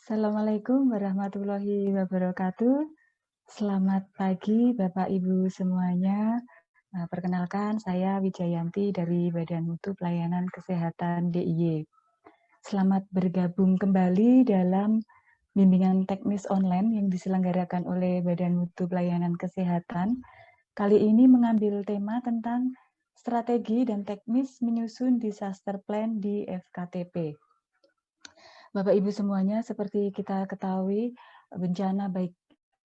Assalamualaikum warahmatullahi wabarakatuh. Selamat pagi Bapak Ibu semuanya. Perkenalkan saya Wijayanti dari Badan Mutu Pelayanan Kesehatan DIY. Selamat bergabung kembali dalam bimbingan teknis online yang diselenggarakan oleh Badan Mutu Pelayanan Kesehatan. Kali ini mengambil tema tentang strategi dan teknis menyusun disaster plan di FKTP. Bapak Ibu semuanya, seperti kita ketahui, bencana baik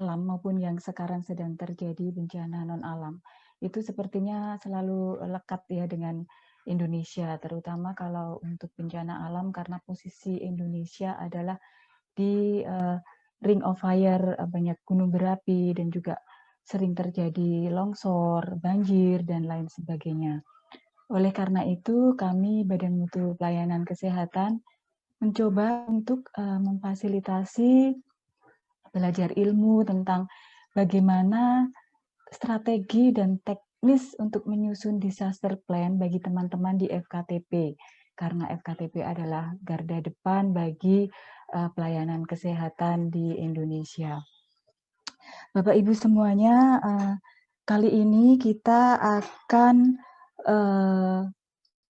alam maupun yang sekarang sedang terjadi bencana non-alam, itu sepertinya selalu lekat ya dengan Indonesia, terutama kalau untuk bencana alam karena posisi Indonesia adalah di ring of fire, banyak gunung berapi dan juga sering terjadi longsor, banjir, dan lain sebagainya. Oleh karena itu, kami Badan Mutu Pelayanan Kesehatan mencoba untuk memfasilitasi belajar ilmu tentang bagaimana strategi dan teknis untuk menyusun disaster plan bagi teman-teman di FKTP. Karena FKTP adalah garda depan bagi pelayanan kesehatan di Indonesia. Bapak Ibu semuanya, kali ini kita akan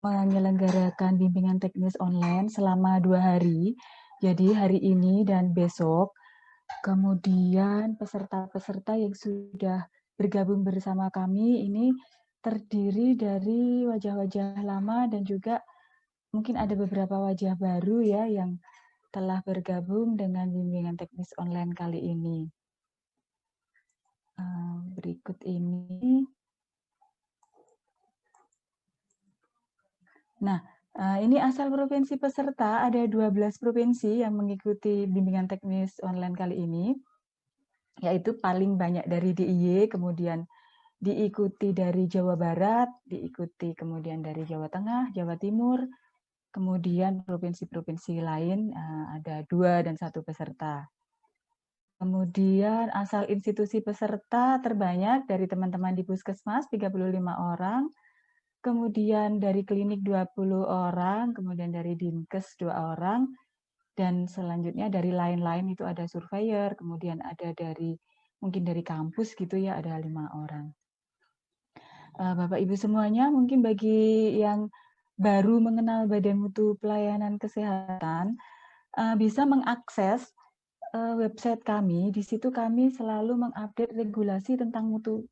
menyelenggarakan bimbingan teknis online selama 2 hari. Jadi hari ini dan besok. Kemudian peserta-peserta yang sudah bergabung bersama kami ini terdiri dari wajah-wajah lama dan juga mungkin ada beberapa wajah baru ya yang telah bergabung dengan bimbingan teknis online kali ini. Berikut ini. Nah, ini asal provinsi peserta, ada 12 provinsi yang mengikuti bimbingan teknis online kali ini, yaitu paling banyak dari DIY, kemudian diikuti dari Jawa Barat, diikuti kemudian dari Jawa Tengah, Jawa Timur, kemudian provinsi-provinsi lain ada 2 dan 1 peserta. Kemudian asal institusi peserta terbanyak dari teman-teman di Puskesmas 35 orang, kemudian dari klinik 20 orang, kemudian dari Dinkes 2 orang, dan selanjutnya dari lain-lain itu ada surveyor, kemudian ada dari mungkin dari kampus gitu ya, ada 5 orang. Bapak Ibu semuanya, mungkin bagi yang baru mengenal Badan Mutu Pelayanan Kesehatan, bisa mengakses website kami. Di situ kami selalu mengupdate regulasi tentang mutu,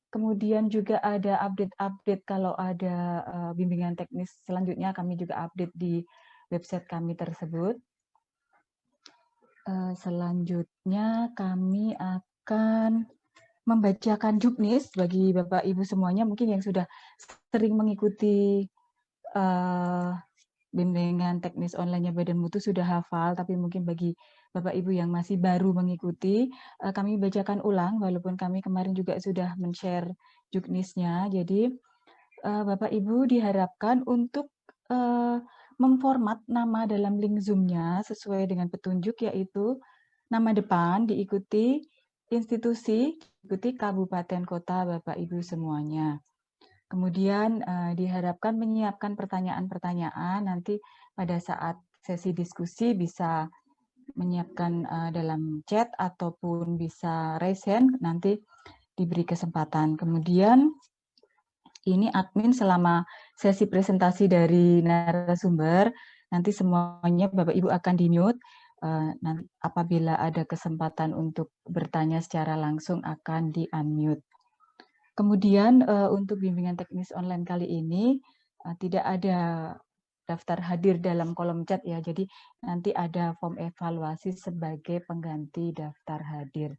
kemudian juga ada update-update kalau ada bimbingan teknis selanjutnya, kami juga update di website kami tersebut. Selanjutnya kami akan membacakan juknis bagi Bapak Ibu semuanya mungkin yang sudah sering mengikuti bimbingan teknis online-nya Badan Mutu sudah hafal, tapi mungkin bagi Bapak Ibu yang masih baru mengikuti, kami bacakan ulang walaupun kami kemarin juga sudah men-share juknisnya. Jadi Bapak Ibu diharapkan untuk memformat nama dalam link Zoom-nya sesuai dengan petunjuk, yaitu nama depan diikuti institusi, diikuti kabupaten kota Bapak Ibu semuanya. Kemudian diharapkan menyiapkan pertanyaan-pertanyaan, nanti pada saat sesi diskusi bisa menyiapkan dalam chat ataupun bisa raise hand, nanti diberi kesempatan. Kemudian ini admin selama sesi presentasi dari narasumber, nanti semuanya Bapak Ibu akan di-mute. Nanti apabila ada kesempatan untuk bertanya secara langsung akan di-unmute. Kemudian untuk bimbingan teknis online kali ini tidak ada daftar hadir dalam kolom chat ya, jadi nanti ada form evaluasi sebagai pengganti daftar hadir.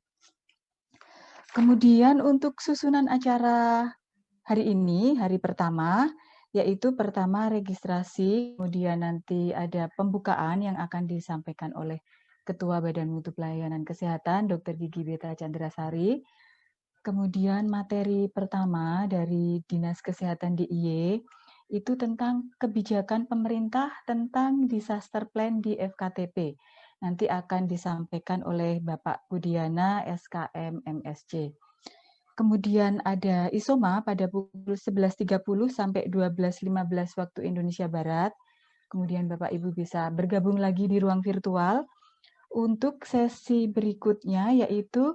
Kemudian untuk susunan acara hari ini, hari pertama, yaitu pertama registrasi, kemudian nanti ada pembukaan yang akan disampaikan oleh Ketua Badan Mutu Pelayanan Kesehatan, Dr. Gigi Beta Chandrasari. Kemudian materi pertama dari Dinas Kesehatan DIY itu tentang kebijakan pemerintah tentang disaster plan di FKTP. Nanti akan disampaikan oleh Bapak Budiana, SKM MSC. Kemudian ada ISOMA pada pukul 11.30 sampai 12.15 waktu Indonesia Barat. kemudian Bapak Ibu bisa bergabung lagi di ruang virtual untuk sesi berikutnya, yaitu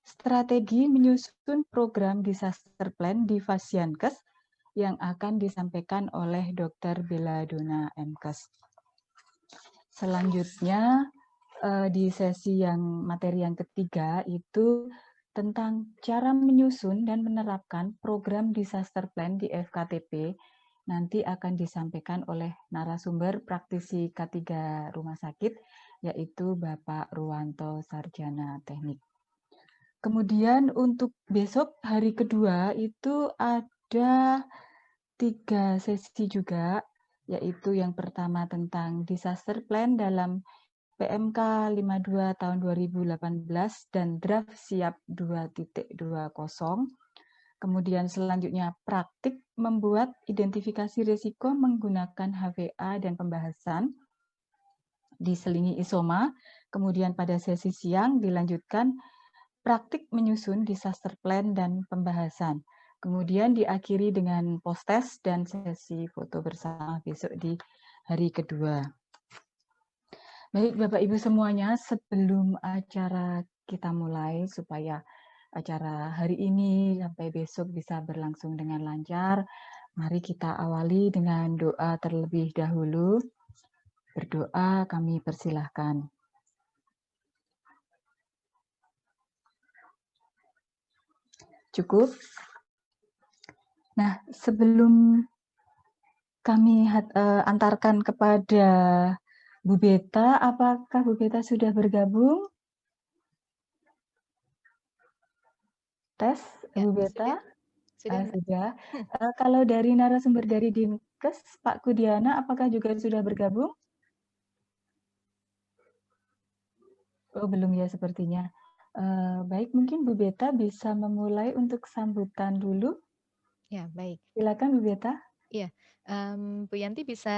strategi menyusun program disaster plan di Fasiankes yang akan disampaikan oleh Dr. Belladonna MKes. Selanjutnya di sesi materi yang ketiga itu tentang cara menyusun dan menerapkan program disaster plan di FKTP nanti akan disampaikan oleh narasumber praktisi K3 Rumah Sakit, yaitu Bapak Ruwanto Sarjana Teknik. Kemudian untuk besok hari kedua itu ada 3 sesi juga, yaitu yang pertama tentang disaster plan dalam PMK 52 tahun 2018 dan draft siap 2.20. Kemudian selanjutnya praktik membuat identifikasi risiko menggunakan HVA dan pembahasan diselingi ISOMA. Kemudian pada sesi siang dilanjutkan praktik menyusun disaster plan dan pembahasan. Kemudian diakhiri dengan post-test dan sesi foto bersama besok di hari kedua. Baik Bapak Ibu semuanya, sebelum acara kita mulai supaya acara hari ini sampai besok bisa berlangsung dengan lancar, mari kita awali dengan doa terlebih dahulu. Berdoa kami persilahkan. Cukup? Nah, sebelum kami antarkan kepada Bu Beta, apakah Bu Beta sudah bergabung? Tes, Ya, Bu Beta? sudah. Sudah. Kalau dari narasumber dari Dinkes, Pak Kudiana, apakah juga sudah bergabung? Oh, belum ya sepertinya. Baik, mungkin Bu Beta bisa memulai untuk sambutan dulu. Ya, baik. Silakan Bu Beta. Iya, Bu Yanti bisa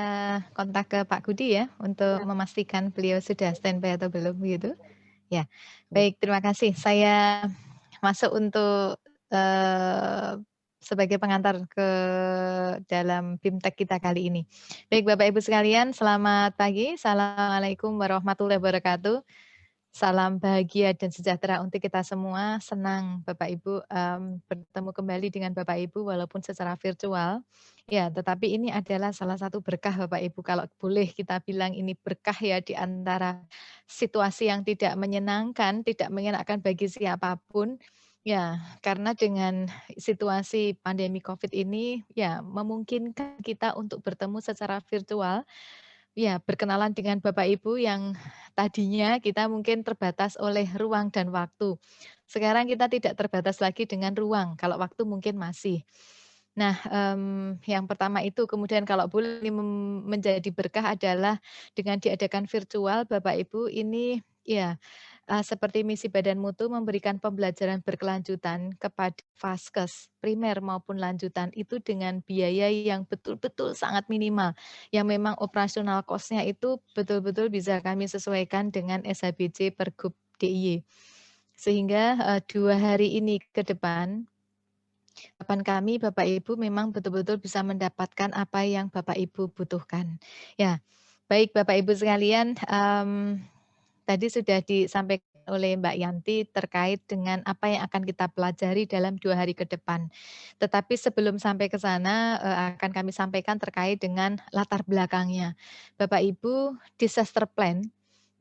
kontak ke Pak Kudi ya untuk Ya. memastikan beliau sudah standby atau belum gitu. Ya, baik, terima kasih. Saya masuk untuk sebagai pengantar ke dalam BIMTEK kita kali ini. Baik Bapak Ibu sekalian, selamat pagi. Assalamualaikum warahmatullahi wabarakatuh. Salam bahagia dan sejahtera untuk kita semua. Senang Bapak Ibu bertemu kembali dengan Bapak Ibu walaupun secara virtual. Ya, tetapi ini adalah salah satu berkah Bapak Ibu. Kalau boleh kita bilang ini berkah ya di antara situasi yang tidak menyenangkan, tidak mengenakan bagi siapapun. Ya, karena dengan situasi pandemi COVID ini ya memungkinkan kita untuk bertemu secara virtual. Ya, berkenalan dengan Bapak Ibu yang tadinya kita mungkin terbatas oleh ruang dan waktu. Sekarang kita tidak terbatas lagi dengan ruang, kalau waktu mungkin masih. Nah, yang pertama itu kemudian kalau boleh ini menjadi berkah adalah dengan diadakan virtual Bapak Ibu ini ya seperti misi Badan Mutu memberikan pembelajaran berkelanjutan kepada Vaskes primer maupun lanjutan itu dengan biaya yang betul-betul sangat minimal, yang memang operasional cost-nya itu betul-betul bisa kami sesuaikan dengan SHBC Pergub DIY. Sehingga 2 hari ini ke depan, harapan kami Bapak Ibu memang betul-betul bisa mendapatkan apa yang Bapak Ibu butuhkan. Ya, baik Bapak Ibu sekalian, tadi sudah disampaikan oleh Mbak Yanti terkait dengan apa yang akan kita pelajari dalam 2 hari ke depan. Tetapi sebelum sampai ke sana, akan kami sampaikan terkait dengan latar belakangnya. Bapak Ibu, disaster plan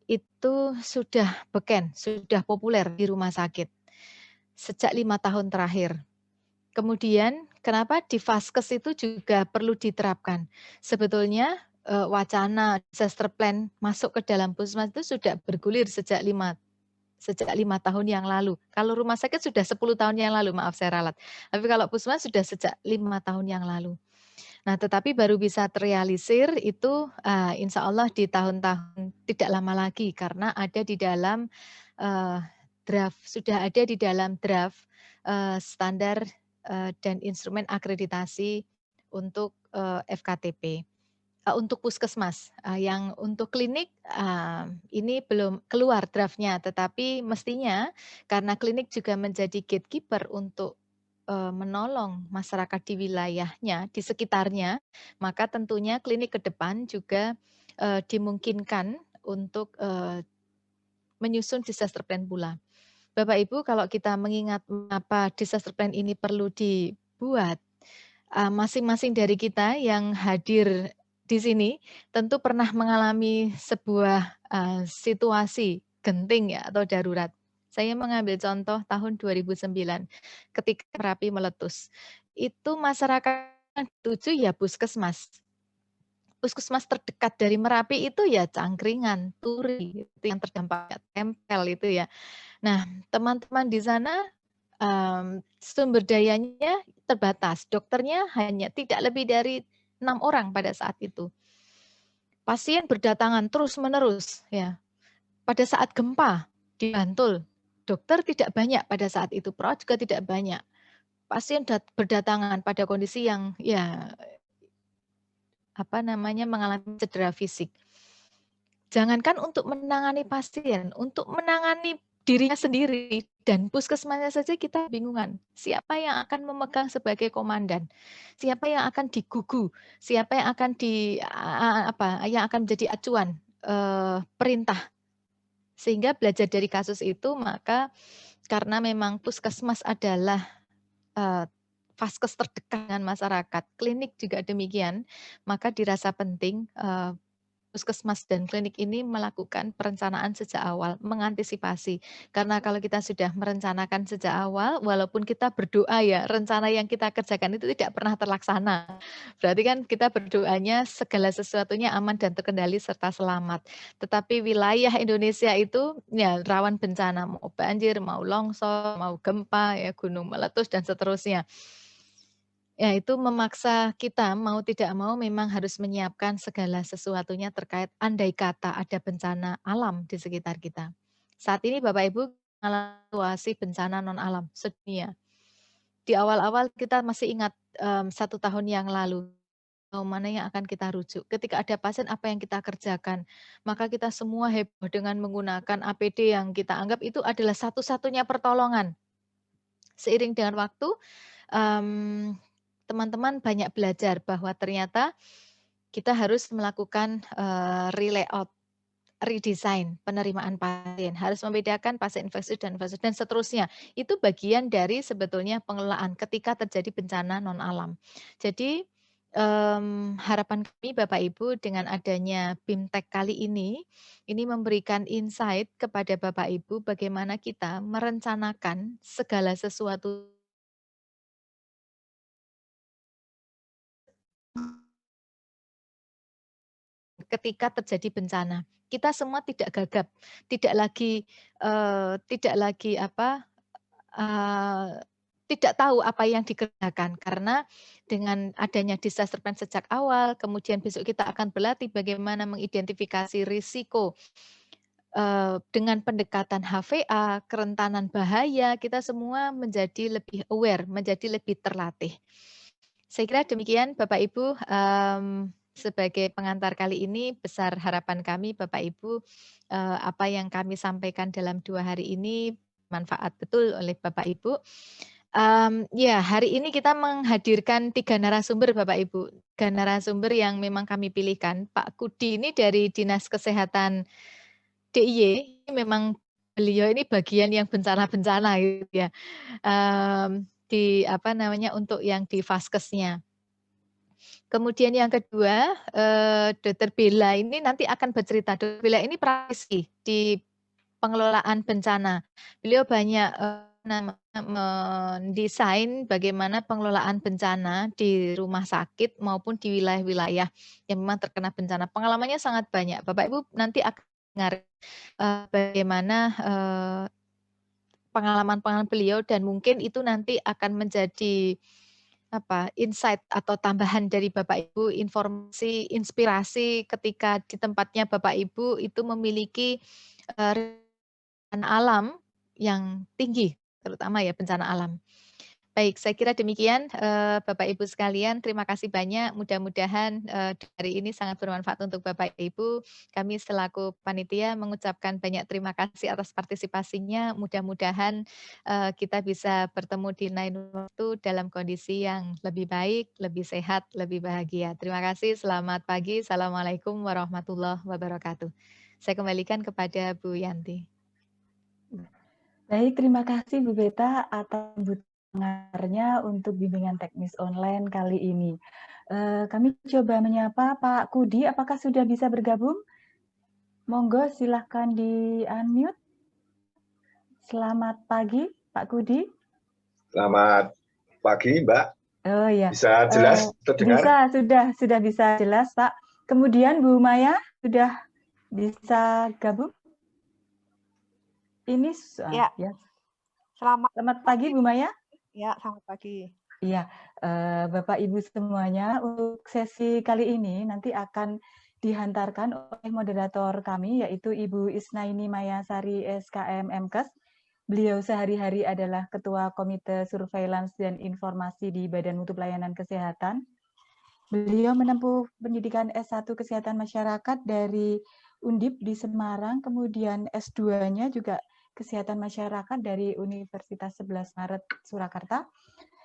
itu sudah beken, sudah populer di rumah sakit sejak 5 tahun terakhir. Kemudian kenapa di Vaskes itu juga perlu diterapkan? Sebetulnya wacana disaster plan masuk ke dalam puskesmas itu sudah bergulir sejak 5 tahun yang lalu. Kalau rumah sakit sudah 10 tahun yang lalu, maaf saya ralat. Tapi kalau puskesmas sudah sejak 5 tahun yang lalu. Nah, tetapi baru bisa terrealisir itu insya Allah di tahun-tahun tidak lama lagi karena ada di dalam draft, sudah ada di dalam draft standar dan instrumen akreditasi untuk FKTP. Untuk puskesmas, yang untuk klinik ini belum keluar draftnya, tetapi mestinya karena klinik juga menjadi gatekeeper untuk menolong masyarakat di wilayahnya, di sekitarnya, maka tentunya klinik ke depan juga dimungkinkan untuk menyusun disaster plan pula. Bapak Ibu, kalau kita mengingat mengapa disaster plan ini perlu dibuat, masing-masing dari kita yang hadir di sini tentu pernah mengalami sebuah situasi genting ya atau darurat. Saya mengambil contoh tahun 2009 ketika Merapi meletus. Itu masyarakat yang dituju ya puskesmas. Puskesmas terdekat dari Merapi itu ya Cangkringan, Turi, itu yang terdampak tempel itu ya. Nah, teman-teman di sana sumber dayanya terbatas, dokternya hanya tidak lebih dari 6 orang pada saat itu. Pasien berdatangan terus-menerus ya. Pada saat gempa di Bantul, dokter tidak banyak pada saat itu, perawat juga tidak banyak. Pasien berdatangan pada kondisi yang ya mengalami cedera fisik. Jangankan untuk menangani pasien, untuk menangani dirinya sendiri dan puskesmasnya saja kita bingungan. Siapa yang akan memegang sebagai komandan? Siapa yang akan digugu? Siapa yang akan yang akan menjadi acuan perintah? Sehingga belajar dari kasus itu, maka karena memang puskesmas adalah vaskes terdekat dengan masyarakat, klinik juga demikian, maka dirasa penting puskesmas dan klinik ini melakukan perencanaan sejak awal, mengantisipasi. Karena kalau kita sudah merencanakan sejak awal, walaupun kita berdoa ya, rencana yang kita kerjakan itu tidak pernah terlaksana. Berarti kan kita berdoanya segala sesuatunya aman dan terkendali serta selamat. Tetapi wilayah Indonesia itu ya rawan bencana, mau banjir, mau longsor, mau gempa, ya gunung meletus dan seterusnya. Ya, itu memaksa kita mau tidak mau memang harus menyiapkan segala sesuatunya terkait andai kata ada bencana alam di sekitar kita. Saat ini Bapak Ibu mengalami situasi bencana non alam sedunia. Di awal-awal kita masih ingat 1 tahun yang lalu, mana yang akan kita rujuk. Ketika ada pasien apa yang kita kerjakan. Maka kita semua heboh dengan menggunakan APD yang kita anggap itu adalah satu-satunya pertolongan. Seiring dengan waktu, teman-teman banyak belajar bahwa ternyata kita harus melakukan re-layout, redesign penerimaan pasien, harus membedakan pasien infeksius dan infeksius dan seterusnya. Itu bagian dari sebetulnya pengelolaan ketika terjadi bencana non alam. Jadi harapan kami Bapak Ibu dengan adanya BIMTEK kali ini memberikan insight kepada Bapak Ibu bagaimana kita merencanakan segala sesuatu ketika terjadi bencana. Kita semua tidak gagap, tidak lagi eee, tidak tahu apa yang dikerjakan. Karena dengan adanya disaster plan sejak awal, kemudian besok kita akan berlatih bagaimana mengidentifikasi risiko, dengan pendekatan HVA, kerentanan bahaya, kita semua menjadi lebih aware, menjadi lebih terlatih. Saya kira demikian Bapak Ibu, sebagai pengantar kali ini besar harapan kami Bapak Ibu, apa yang kami sampaikan dalam 2 hari ini manfaat betul oleh Bapak Ibu. Ya hari ini kita menghadirkan 3 narasumber Bapak Ibu, 3 narasumber yang memang kami pilihkan. Pak Kudi ini dari Dinas Kesehatan DIY, memang beliau ini bagian yang bencana-bencana gitu ya, untuk yang di Vaskesnya. Kemudian yang kedua, Dokter Bella ini nanti akan bercerita. Dokter Bella ini praktisi di pengelolaan bencana. Beliau banyak mendesain bagaimana pengelolaan bencana di rumah sakit maupun di wilayah-wilayah yang memang terkena bencana. Pengalamannya sangat banyak. Bapak Ibu nanti akan dengar bagaimana pengalaman-pengalaman beliau dan mungkin itu nanti akan menjadi insight atau tambahan dari Bapak Ibu, informasi, inspirasi ketika di tempatnya Bapak Ibu itu memiliki bencana alam yang tinggi, terutama ya bencana alam. Baik, saya kira demikian, Bapak Ibu sekalian, terima kasih banyak. Mudah-mudahan, hari ini sangat bermanfaat untuk Bapak Ibu. Kami selaku panitia mengucapkan banyak terima kasih atas partisipasinya. Mudah-mudahan, kita bisa bertemu di lain waktu dalam kondisi yang lebih baik, lebih sehat, lebih bahagia. Terima kasih, selamat pagi. Assalamualaikum warahmatullahi wabarakatuh. Saya kembalikan kepada Bu Yanti. Baik, terima kasih Bu Beta atas sambutannya untuk bimbingan teknis online kali ini. Kami coba menyapa Pak Kudi, apakah sudah bisa bergabung? Monggo silahkan di-unmute. Selamat pagi, Pak Kudi. Selamat pagi, Mbak. Oh ya, Bisa jelas terdengar? sudah bisa jelas, Pak. Kemudian Bu Maya sudah bisa gabung? Ini Ya. ya. Selamat pagi, Bu Maya. Ya, selamat pagi. Iya, Bapak Ibu semuanya, untuk sesi kali ini nanti akan dihantarkan oleh moderator kami, yaitu Ibu Isnaini Mayasari SKM MKes. Beliau sehari-hari adalah Ketua Komite Surveillance dan Informasi di Badan Mutu Pelayanan Kesehatan. Beliau menempuh pendidikan S1 Kesehatan Masyarakat dari Undip di Semarang, kemudian S2-nya juga Kesehatan Masyarakat dari Universitas 11 Maret Surakarta.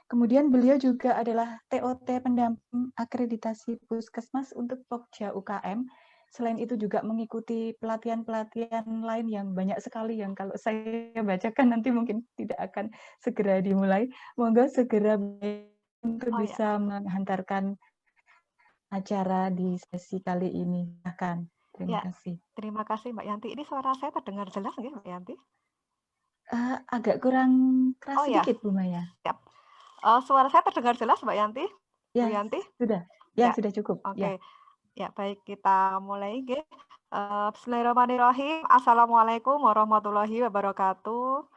Kemudian beliau juga adalah TOT pendamping akreditasi Puskesmas untuk Pokja UKM. Selain itu juga mengikuti pelatihan-pelatihan lain yang banyak sekali yang kalau saya bacakan nanti mungkin tidak akan segera dimulai. Monggo segera untuk bisa menghantarkan acara di sesi kali ini. Silakan. Terima kasih. Terima kasih Mbak Yanti. Ini suara saya terdengar jelas nggih Mbak Yanti? Agak kurang keras sedikit Bu Maya. Siap. Suara saya terdengar jelas Mbak Yanti? Ya, Bu Yanti? sudah. Ya, sudah cukup. Oke. Ya, baik, kita mulai nggih. Bismillahirrahmanirrahim. Assalamualaikum warahmatullahi wabarakatuh.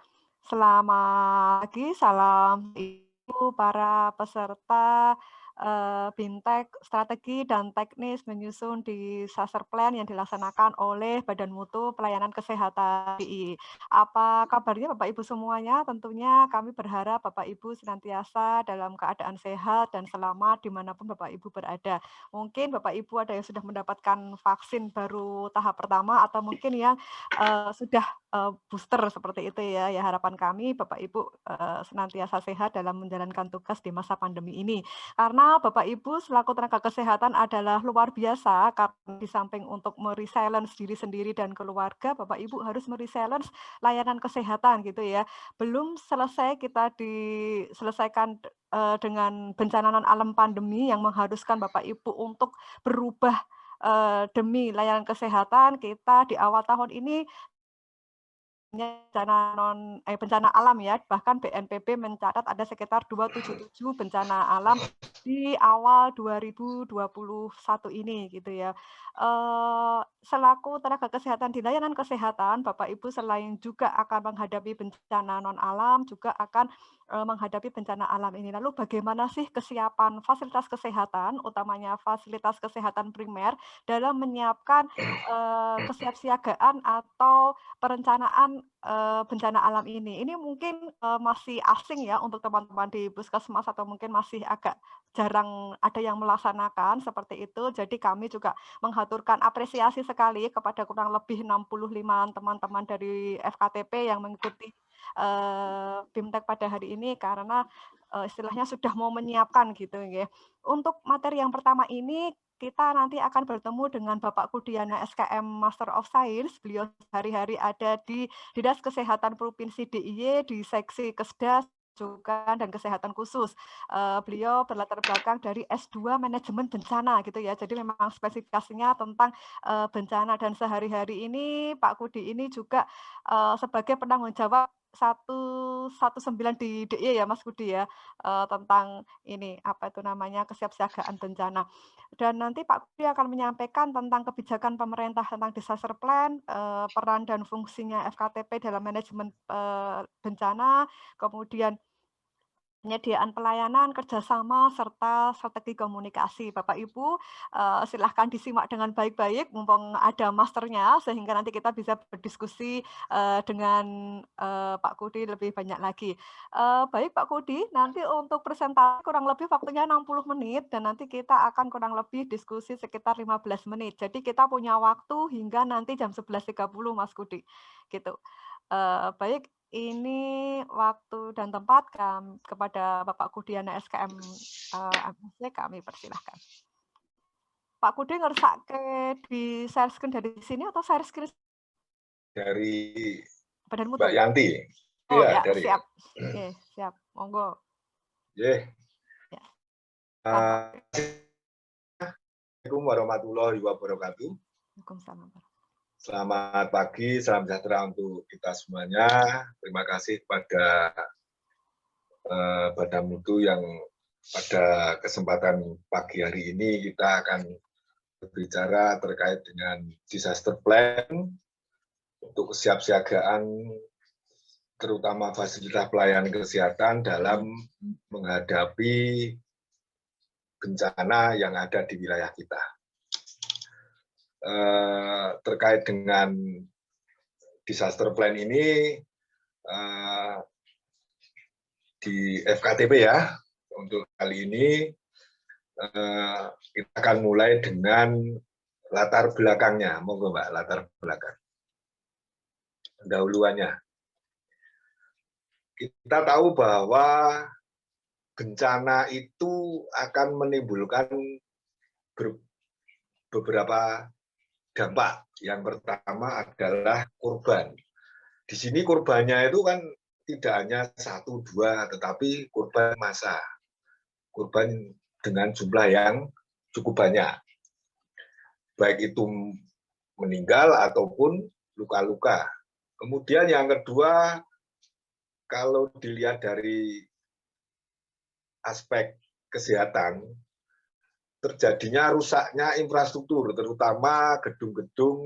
Selamat pagi, salam Ibu para peserta BIMTEK Strategi dan Teknis menyusun di disaster plan yang dilaksanakan oleh Badan Mutu Pelayanan Kesehatan BI. Apa kabarnya Bapak Ibu semuanya? Tentunya kami berharap Bapak Ibu senantiasa dalam keadaan sehat dan selamat dimanapun Bapak Ibu berada. Mungkin Bapak Ibu ada yang sudah mendapatkan vaksin baru tahap pertama atau mungkin yang sudah booster seperti itu ya. Ya harapan kami Bapak Ibu senantiasa sehat dalam menjalankan tugas di masa pandemi ini. Karena Bapak Ibu selaku tenaga kesehatan adalah luar biasa karena di samping untuk meresilience diri sendiri dan keluarga, Bapak Ibu harus meresilience layanan kesehatan gitu ya. Belum selesai kita diselesaikan dengan bencana non alam pandemi yang mengharuskan Bapak Ibu untuk berubah demi layanan kesehatan, kita di awal tahun ini bencana alam ya, bahkan BNPB mencatat ada sekitar 277 bencana alam di awal 2021 ini gitu ya. Selaku tenaga kesehatan di layanan kesehatan, Bapak Ibu selain juga akan menghadapi bencana non alam, juga akan menghadapi bencana alam ini. Lalu bagaimana sih kesiapan fasilitas kesehatan, utamanya fasilitas kesehatan primer dalam menyiapkan kesiapsiagaan atau perencanaan bencana alam ini. Ini mungkin masih asing ya untuk teman-teman di puskesmas atau mungkin masih agak jarang ada yang melaksanakan seperti itu. Jadi kami juga menghaturkan apresiasi sekali kepada kurang lebih 65 teman-teman dari FKTP yang mengikuti BIMTEK pada hari ini karena istilahnya sudah mau menyiapkan gitu ya. Untuk materi yang pertama ini kita nanti akan bertemu dengan Bapak Kudiana SKM Master of Science. Beliau hari-hari ada di Dinas Kesehatan Provinsi DIY di seksi Kesdas juga dan kesehatan khusus. Beliau berlatar belakang dari S2 manajemen bencana gitu ya. Jadi memang spesifikasinya tentang bencana dan sehari-hari ini Pak Kudi ini juga sebagai penanggung jawab 119 di DIY ya Mas Kudi ya, tentang ini apa itu namanya kesiapsiagaan bencana. Dan nanti Pak Kudi akan menyampaikan tentang kebijakan pemerintah tentang disaster plan, peran dan fungsinya FKTP dalam manajemen bencana, kemudian penyediaan pelayanan, kerjasama, serta strategi komunikasi. Bapak Ibu, silahkan disimak dengan baik-baik, mumpung ada masternya, sehingga nanti kita bisa berdiskusi dengan Pak Kudi lebih banyak lagi. Baik Pak Kudi, nanti untuk presentasi kurang lebih waktunya 60 menit, dan nanti kita akan kurang lebih diskusi sekitar 15 menit. Jadi kita punya waktu hingga nanti jam 11.30 Mas Kudi. Gitu. Baik, ini waktu dan tempat kepada Bapak Kudiana SKM MSc kami persilahkan. Pak Kudi ngersake di share screen dari sini atau share screen dari Badan Mutu? Mbak Yanti. Oh ya, dari... siap. Oke, siap. Monggo. Yeah. Ya. Assalamualaikum warahmatullahi wabarakatuh. Waalaikumsalam. Selamat pagi, salam sejahtera untuk kita semuanya. Terima kasih kepada Badan Mutu yang pada kesempatan pagi hari ini kita akan berbicara terkait dengan disaster plan untuk kesiapsiagaan terutama fasilitas pelayanan kesehatan dalam menghadapi bencana yang ada di wilayah kita. Terkait dengan disaster plan ini di FKTP ya, untuk kali ini kita akan mulai dengan latar belakangnya. Monggo Mbak, latar belakang. Pendahuluannya. Kita tahu bahwa bencana itu akan menimbulkan beberapa dampak. Yang pertama adalah korban. Di sini korbannya itu kan tidak hanya 1, 2, tetapi korban massa. Korban dengan jumlah yang cukup banyak. Baik itu meninggal ataupun luka-luka. Kemudian yang kedua, kalau dilihat dari aspek kesehatan, terjadinya rusaknya infrastruktur, terutama gedung-gedung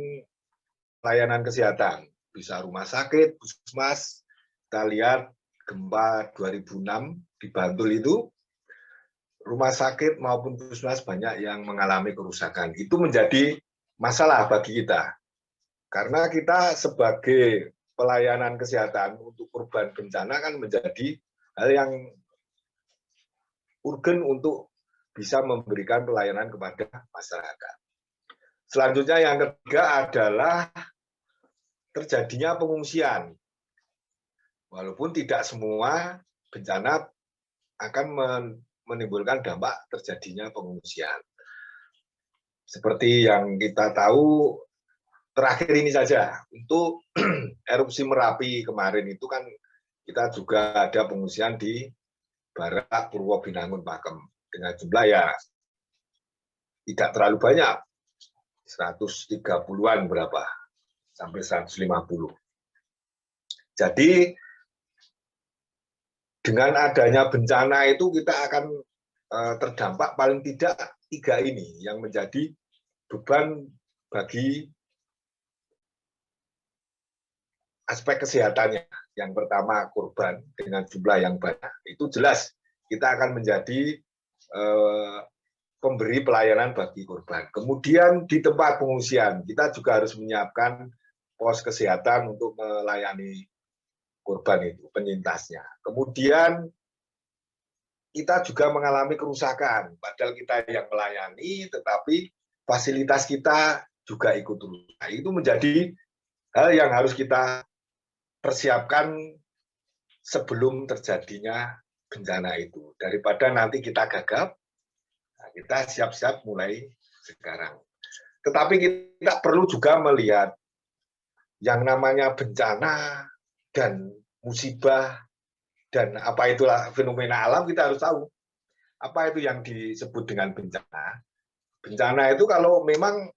layanan kesehatan. Bisa rumah sakit, puskesmas. Kita lihat gempa 2006 di Bantul itu, rumah sakit maupun puskesmas banyak yang mengalami kerusakan. Itu menjadi masalah bagi kita. Karena kita sebagai pelayanan kesehatan untuk korban bencana kan menjadi hal yang urgen untuk bisa memberikan pelayanan kepada masyarakat. Selanjutnya yang ketiga adalah terjadinya pengungsian. Walaupun tidak semua bencana akan menimbulkan dampak terjadinya pengungsian. Seperti yang kita tahu, terakhir ini saja, untuk erupsi Merapi kemarin itu kan kita juga ada pengungsian di Barak, Purwobinangun, Pakem. Dengan jumlah ya tidak terlalu banyak, 130-an berapa, sampai 150. Jadi dengan adanya bencana itu kita akan terdampak paling tidak 3 ini yang menjadi beban bagi aspek kesehatannya. Yang pertama korban dengan jumlah yang banyak, itu jelas kita akan menjadi pemberi pelayanan bagi korban. Kemudian di tempat pengungsian, kita juga harus menyiapkan pos kesehatan untuk melayani korban itu, penyintasnya. Kemudian kita juga mengalami kerusakan, padahal kita yang melayani, tetapi fasilitas kita juga ikut rusak. Itu menjadi hal yang harus kita persiapkan sebelum terjadinya bencana itu. Daripada nanti kita gagap, kita siap-siap mulai sekarang. Tetapi kita perlu juga melihat yang namanya bencana dan musibah dan apa itulah fenomena alam, kita harus tahu apa itu yang disebut dengan bencana. Bencana itu kalau memang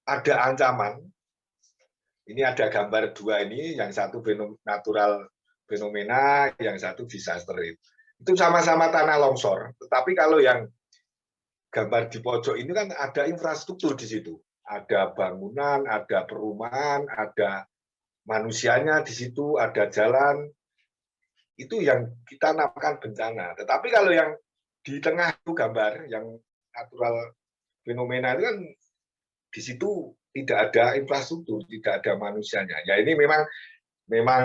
ada ancaman, ini ada gambar 2 ini, yang satu natural fenomena, yang satu disaster. Itu sama-sama tanah longsor, tetapi kalau yang gambar di pojok ini kan ada infrastruktur di situ. Ada bangunan, ada perumahan, ada manusianya di situ, ada jalan. itu yang kita namakan bencana. Tetapi kalau yang di tengah itu gambar, yang natural fenomena itu kan di situ tidak ada infrastruktur, tidak ada manusianya. Ya ini memang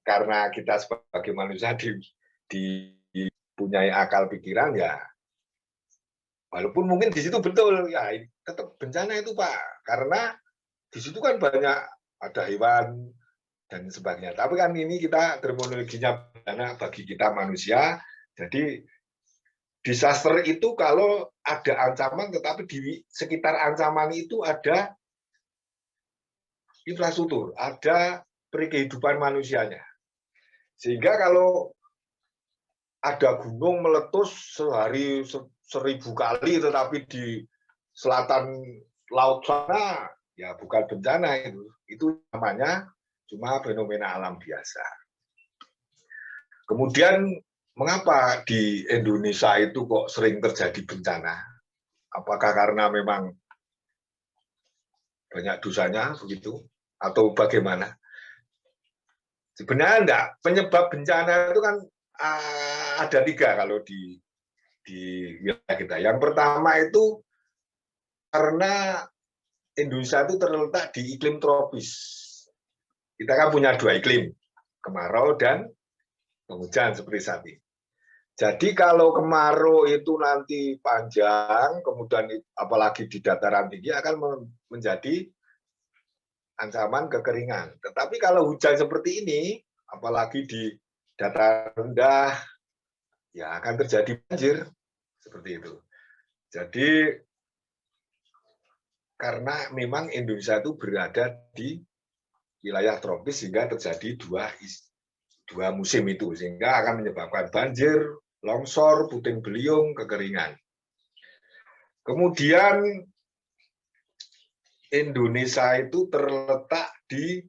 karena kita sebagai manusia dipunyai akal pikiran ya, walaupun mungkin di situ betul ya tetap bencana itu Pak, karena di situ kan banyak ada hewan dan sebagainya. Tapi kan ini kita terminologinya bencana bagi kita manusia. Jadi disaster itu kalau ada ancaman, tetapi di sekitar ancaman itu ada infrastruktur, ada kehidupan manusianya. Sehingga kalau ada gunung meletus sehari 1000 kali, tetapi di selatan laut sana, ya bukan bencana itu. Itu namanya cuma fenomena alam biasa. Kemudian mengapa di Indonesia itu kok sering terjadi bencana? Apakah karena memang banyak dosanya begitu? Atau bagaimana? Sebenarnya enggak. Penyebab bencana itu kan ada 3 kalau di wilayah kita. Yang pertama itu karena Indonesia itu terletak di iklim tropis. Kita kan punya 2 iklim, kemarau dan penghujan seperti saat ini. Jadi kalau kemarau itu nanti panjang, kemudian apalagi di dataran tinggi akan menjadi ancaman kekeringan. Tetapi kalau hujan seperti ini, apalagi di dataran rendah, ya akan terjadi banjir seperti itu. Jadi karena memang Indonesia itu berada di wilayah tropis sehingga terjadi dua musim itu, sehingga akan menyebabkan banjir, longsor, puting beliung, kekeringan. Kemudian Indonesia itu terletak di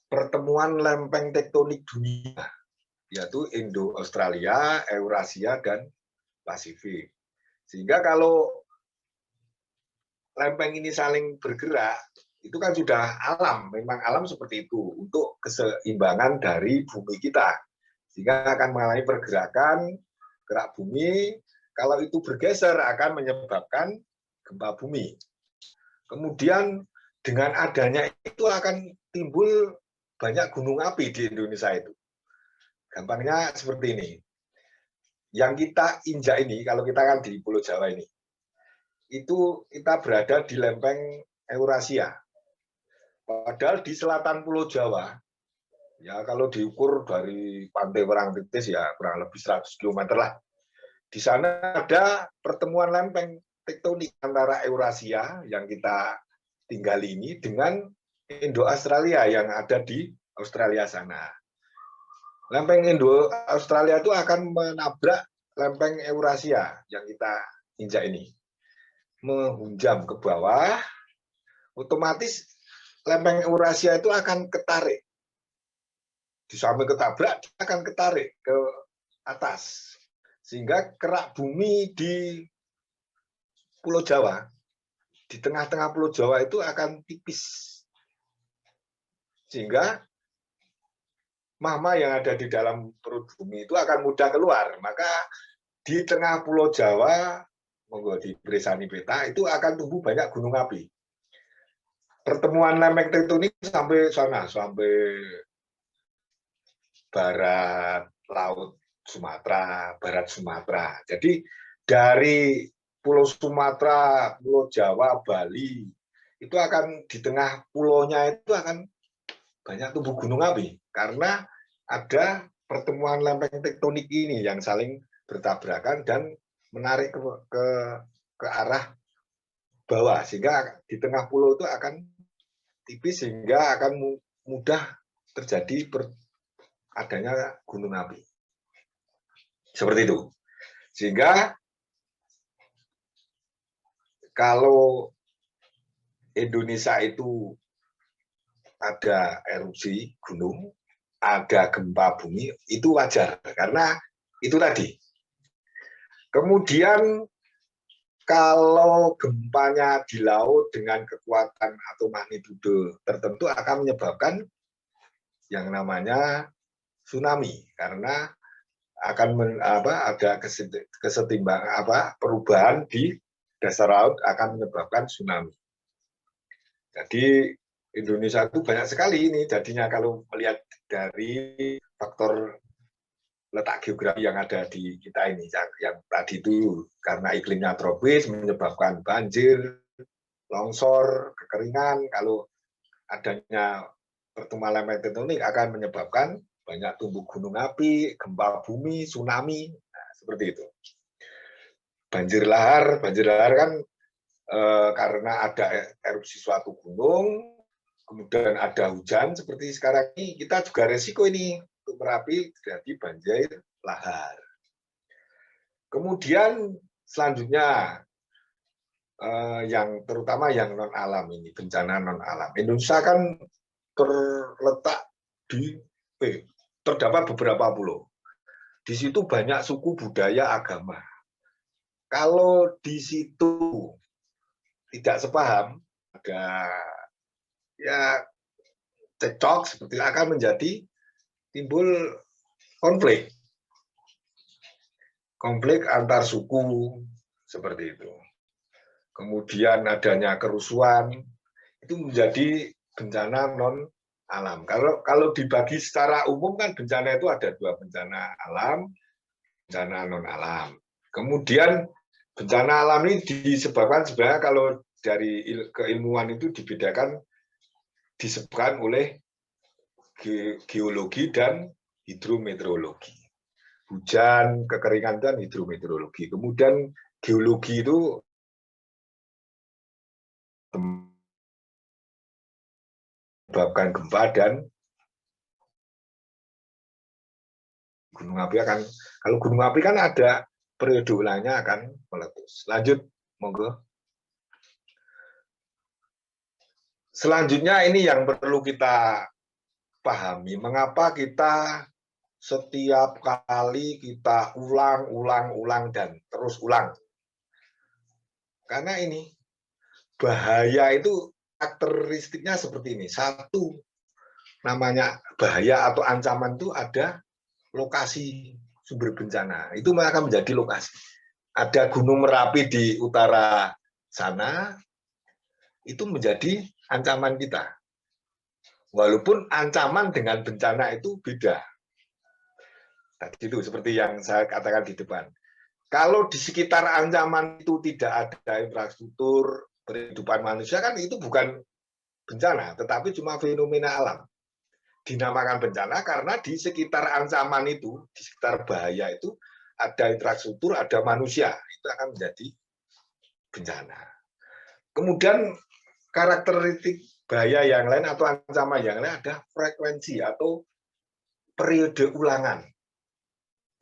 pertemuan lempeng tektonik dunia, yaitu Indo-Australia, Eurasia, dan Pasifik. Sehingga kalau lempeng ini saling bergerak, itu kan sudah alam, memang alam seperti itu, untuk keseimbangan dari bumi kita. Sehingga akan mengalami pergerakan, gerak bumi, kalau itu bergeser akan menyebabkan gempa bumi. Kemudian dengan adanya itu akan timbul banyak gunung api di Indonesia itu. Gampangnya seperti ini. Yang kita injak ini, kalau kita kan di Pulau Jawa ini, itu kita berada di lempeng Eurasia. Padahal di selatan Pulau Jawa, ya kalau diukur dari Pantai Parangtritis ya kurang lebih 100 km lah. Di sana ada pertemuan lempeng tektonik antara Eurasia yang kita tinggali ini dengan Indo-Australia yang ada di Australia sana. Lempeng Indo-Australia itu akan menabrak lempeng Eurasia yang kita injak ini. Menghunjam ke bawah, otomatis lempeng Eurasia itu akan ketarik. Di samping ketabrak, dia akan ketarik ke atas. Sehingga kerak bumi di Pulau Jawa, di tengah-tengah Pulau Jawa itu akan tipis. Sehingga magma yang ada di dalam perut bumi itu akan mudah keluar. Maka di tengah Pulau Jawa, monggo di Bresani peta, itu akan tumbuh banyak gunung api. Pertemuan lempeng tektonik sampai sana, sampai barat laut Sumatera, barat Sumatera. Jadi dari Pulau Sumatera, Pulau Jawa, Bali, itu akan di tengah pulaunya itu akan banyak tumbuh gunung api. Karena ada pertemuan lempeng tektonik ini yang saling bertabrakan dan menarik ke arah bawah. Sehingga di tengah pulau itu akan tipis sehingga akan mudah terjadi adanya gunung api. Seperti itu. Sehingga kalau Indonesia itu ada erupsi gunung, ada gempa bumi, itu wajar. Karena itu tadi. Kemudian kalau gempanya di laut dengan kekuatan atau magnitudo tertentu akan menyebabkan yang namanya tsunami karena akan ada perubahan di dasar laut akan menyebabkan tsunami. Jadi Indonesia itu banyak sekali ini jadinya kalau melihat dari faktor letak geografi yang ada di kita ini, yang tadi itu karena iklimnya tropis menyebabkan banjir, longsor, kekeringan. Kalau adanya pertumbuhan lempeng tektonik akan menyebabkan banyak tumbuh gunung api, gempa bumi, tsunami, nah, seperti itu. Banjir lahar kan karena ada erupsi suatu gunung, kemudian ada hujan seperti sekarang ini, kita juga resiko ini untuk Merapi terjadi banjir lahar. Kemudian selanjutnya yang terutama yang non alam ini, bencana non alam. Indonesia kan terdapat beberapa pulau. Di situ banyak suku, budaya, agama. Kalau di situ tidak sepaham, ada ya cekcok seperti akan menjadi timbul konflik antar suku seperti itu. Kemudian adanya kerusuhan itu menjadi bencana non alam. Kalau dibagi secara umum kan bencana itu ada dua, bencana alam, bencana non alam. Kemudian bencana alam ini disebabkan sebenarnya kalau dari keilmuan itu disebabkan oleh geologi dan hidrometeorologi. Hujan, kekeringan, dan hidrometeorologi. Kemudian geologi itu menyebabkan gempa dan gunung api kalau gunung api kan ada periode ulangnya akan meletus. Lanjut, monggo. Selanjutnya ini yang perlu kita pahami, mengapa kita setiap kali kita ulang dan terus ulang. Karena ini bahaya itu karakteristiknya seperti ini. Satu, namanya bahaya atau ancaman itu ada lokasi sumber bencana. Itu akan menjadi lokasi. Ada Gunung Merapi di utara sana, itu menjadi ancaman kita. Walaupun ancaman dengan bencana itu beda. Tadi itu seperti yang saya katakan di depan. Kalau di sekitar ancaman itu tidak ada infrastruktur kehidupan manusia, kan itu bukan bencana, tetapi cuma fenomena alam. Dinamakan bencana karena di sekitar ancaman itu, di sekitar bahaya itu, ada infrastruktur, ada manusia. Itu akan menjadi bencana. Kemudian karakteristik bahaya yang lain atau ancaman yang lain ada frekuensi atau periode ulangan.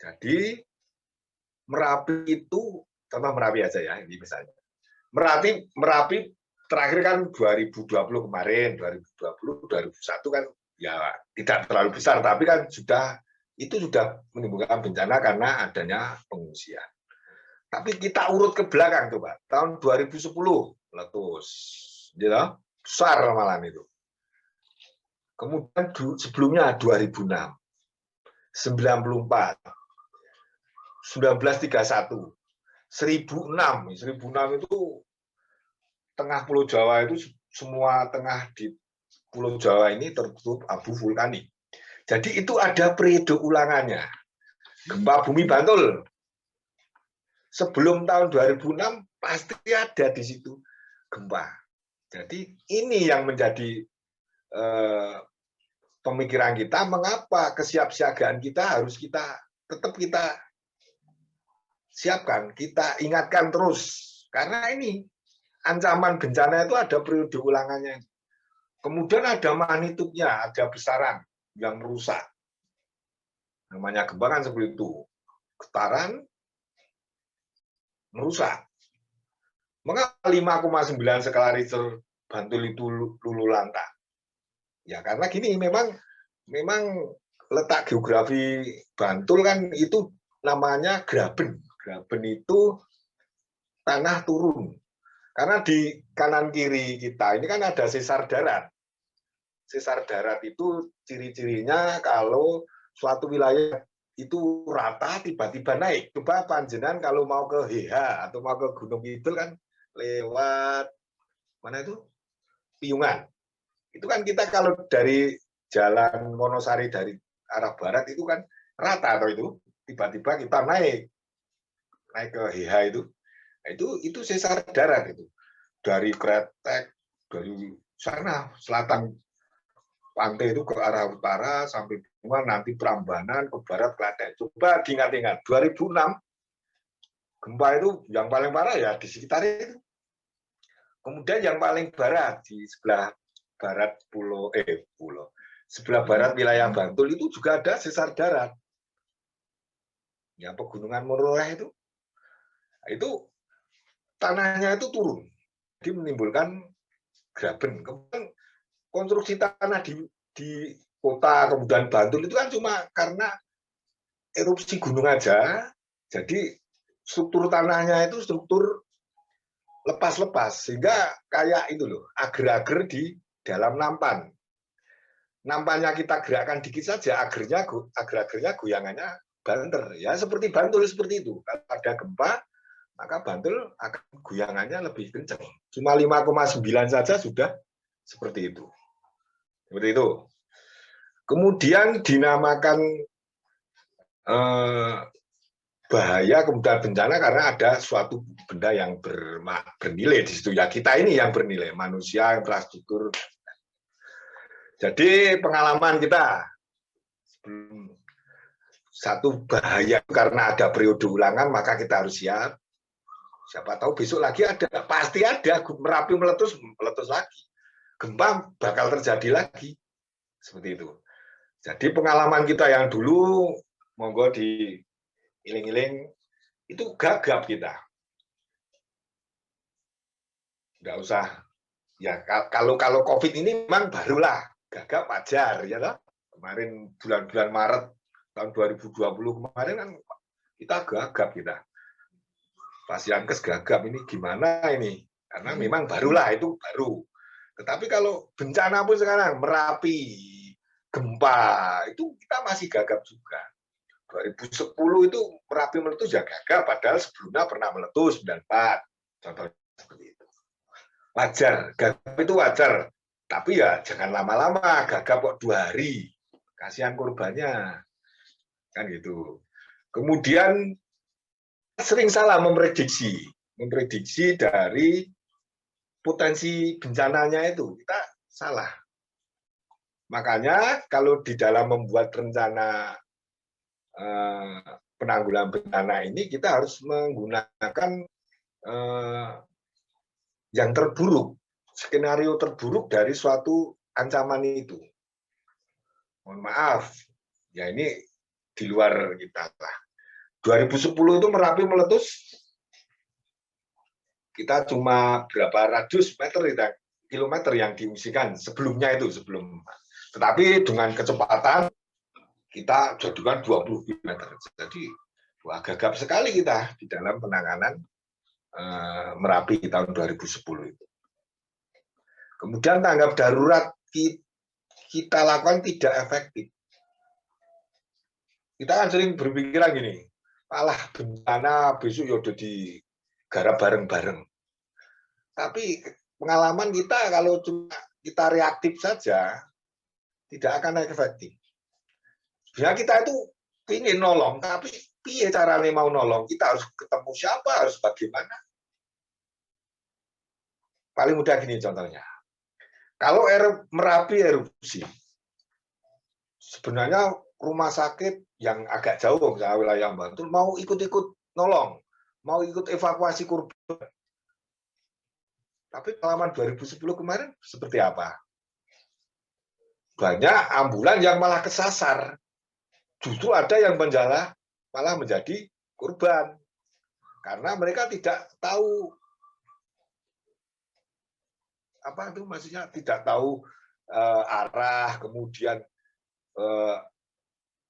Jadi Merapi itu, contoh Merapi aja ya, ini misalnya. Merapi terakhir kan 2020 kemarin, 2020, 2021 kan ya tidak terlalu besar, tapi kan sudah menimbulkan bencana karena adanya pengungsian. Tapi kita urut ke belakang coba, tahun 2010 meletus, gitu, besar malam itu. Kemudian sebelumnya 2006, 94, 1931, 1006 itu tengah Pulau Jawa itu semua tengah di Pulau Jawa ini tertutup abu vulkanik. Jadi itu ada periode ulangannya. Gempa bumi Bantul sebelum tahun 2006 pasti ada di situ gempa. Jadi ini yang menjadi pemikiran kita, mengapa kesiapsiagaan kita harus tetap kita siapkan, kita ingatkan terus. Karena ini ancaman bencana itu ada periode ulangannya. Kemudian ada magnitudenya, ada besaran yang merusak. Namanya gempa kan seperti itu. Getaran merusak. Mengapa 5,9 skala Richter Bantul itu luluh lantak? Ya karena gini, memang letak geografi Bantul kan itu namanya graben. Graben itu tanah turun. Karena di kanan kiri kita ini kan ada sesar darat. Sesar darat itu ciri-cirinya kalau suatu wilayah itu rata tiba-tiba naik. Coba panjenengan kalau mau ke HH atau mau ke Gunung Kidul kan lewat mana itu? Piungan. Itu kan kita kalau dari Jalan Wonosari dari arah barat itu kan rata atau itu tiba-tiba kita naik ke HH itu. Nah, itu sesar darat itu. Dari Kretek, dari sana selatan pantai itu ke arah utara sampai nanti Prambanan ke barat Klaten. Coba diingat-ingat 2006 gempa itu yang paling parah ya di sekitar itu. Kemudian yang paling barat di sebelah barat sebelah barat wilayah Bantul itu juga ada sesar darat. Ya pegunungan Moroeh itu tanahnya itu turun. Jadi menimbulkan graben. Kemudian konstruksi tanah di kota kemudian Bantul itu kan cuma karena erupsi gunung aja. Jadi struktur tanahnya itu struktur lepas-lepas sehingga kayak itu loh, ager-ager di dalam nampan. Nampannya kita gerakkan dikit saja, ager-agernya goyangannya banter. Ya seperti Bantul seperti itu. Kalau ada gempa, maka Bantul akan goyangannya lebih kencang. Cuma 5,9 saja sudah seperti itu. Seperti itu. Kemudian dinamakan bahaya kemudian bencana karena ada suatu benda yang bernilai di situ. Ya kita ini yang bernilai, manusia, infrastruktur. Jadi pengalaman kita sebelum satu bahaya karena ada periode ulangan maka kita harus siap. Siapa tahu besok lagi ada, pasti ada. Merapi meletus lagi. Gempa bakal terjadi lagi. Seperti itu. Jadi pengalaman kita yang dulu, monggo diiling-iling, itu gagap kita. Nggak usah. Ya kalau COVID ini memang barulah gagap wajar ya toh. Kemarin bulan-bulan Maret tahun 2020 kemarin kan kita gagap kita. Pas Yankes gagap ini gimana ini? Karena memang barulah itu baru. Tetapi kalau bencana pun sekarang Merapi, gempa itu kita masih gagap juga. 2010 itu Merapi meletus ya gagap, padahal sebelumnya pernah meletus 94. Contohnya seperti itu. Wajar, gagap itu wajar. Tapi ya jangan lama-lama, gagap kok 2 hari. Kasihan korbannya. Kan gitu. Kemudian sering salah memprediksi dari potensi bencananya itu. Kita salah. Makanya kalau di dalam membuat rencana penanggulangan bencana ini kita harus menggunakan yang terburuk, skenario terburuk dari suatu ancaman itu. Mohon maaf, ya ini di luar kita lah. 2010 itu Merapi meletus, kita cuma berapa ratus kilometer yang diungsikan sebelumnya itu tetapi dengan kecepatan kita jadikan 20 km. Jadi gagap sekali kita di dalam penanganan Merapi tahun 2010 itu. Kemudian tanggap darurat kita lakukan tidak efektif. Kita kan sering berpikiran gini, alah bencana besok ya udah digarap bareng-bareng. Tapi pengalaman kita kalau cuma kita reaktif saja, tidak akan efektif. Sebenarnya kita itu ingin nolong, tapi piye caranya mau nolong? Kita harus ketemu siapa, harus bagaimana? Paling mudah gini contohnya. Kalau Merapi erupsi, sebenarnya rumah sakit yang agak jauh misalnya wilayah Bantul mau ikut-ikut nolong, mau ikut evakuasi korban. Tapi pengalaman 2010 kemarin seperti apa? Banyak ambulan yang malah kesasar. Justru ada yang malah menjadi korban. Karena mereka tidak tahu apa itu maksudnya tidak tahu arah, kemudian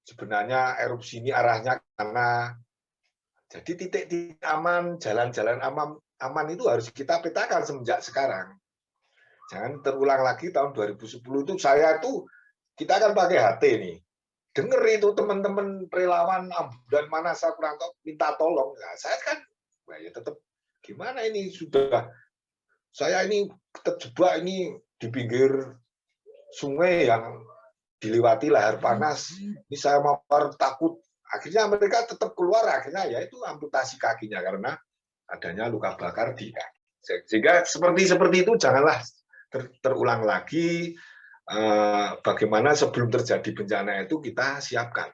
sebenarnya erupsi ini arahnya ke mana. Jadi titik-titik aman, jalan-jalan aman itu harus kita petakan semenjak sekarang. Jangan terulang lagi tahun 2010 itu kita akan pakai HT nih. dengar itu teman-teman relawan ambulan mana saya kurang tahu minta tolong. Nah, saya kan ya tetap gimana ini sudah saya ini terjebak ini di pinggir sungai yang dilewati lahar panas. Ini saya mau takut. Akhirnya mereka tetap keluar. Akhirnya ya itu amputasi kakinya karena adanya luka bakar di kaki. Sehingga seperti itu janganlah terulang lagi. Bagaimana sebelum terjadi bencana itu kita siapkan.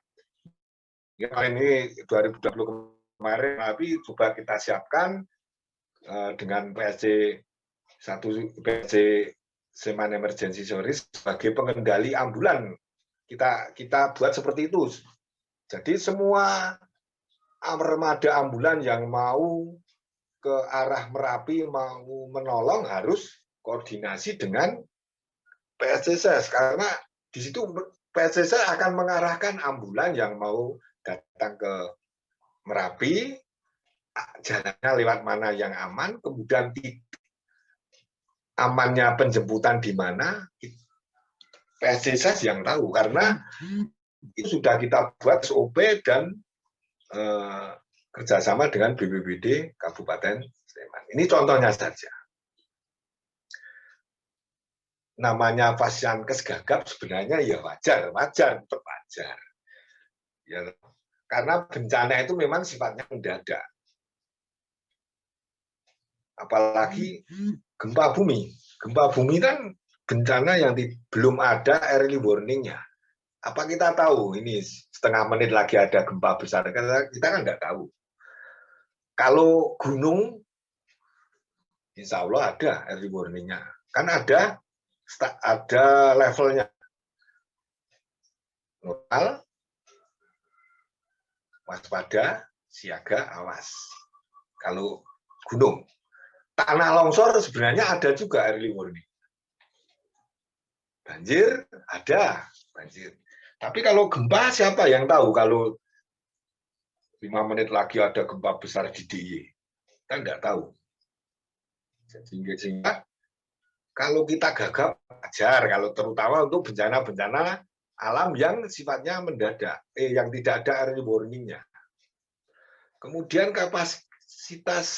Ya, ini 2020 kemarin, tapi coba kita siapkan dengan PSC Seman Emergency Service sebagai pengendali ambulan. Kita buat seperti itu. Jadi semua armada ambulan yang mau ke arah Merapi mau menolong harus koordinasi dengan PSCS karena di situ PSCS akan mengarahkan ambulan yang mau datang ke Merapi, jalannya lewat mana yang aman, kemudian amannya penjemputan di mana, PSCS yang tahu karena itu sudah kita buat SOP dan kerjasama dengan BPBD Kabupaten Sleman. Ini contohnya saja. Namanya Fasiankes gagap sebenarnya ya wajar, tetap wajar. Ya, karena bencana itu memang sifatnya mendadak. Apalagi gempa bumi. Gempa bumi kan bencana yang belum ada early warning-nya. Apa kita tahu ini setengah menit lagi ada gempa besar? Kita kan nggak tahu. Kalau gunung, insya Allah ada early warning-nya. Kan ada levelnya. Normal, waspada, siaga, awas. Kalau gunung. Tanah longsor sebenarnya ada juga early warning. Banjir, ada banjir. Tapi kalau gempa, siapa yang tahu kalau 5 menit lagi ada gempa besar di DIY? Kita nggak tahu. Sehingga kalau kita gagap, wajar. Kalau terutama untuk bencana-bencana alam yang sifatnya mendadak, yang tidak ada early warning-nya. Kemudian kapasitas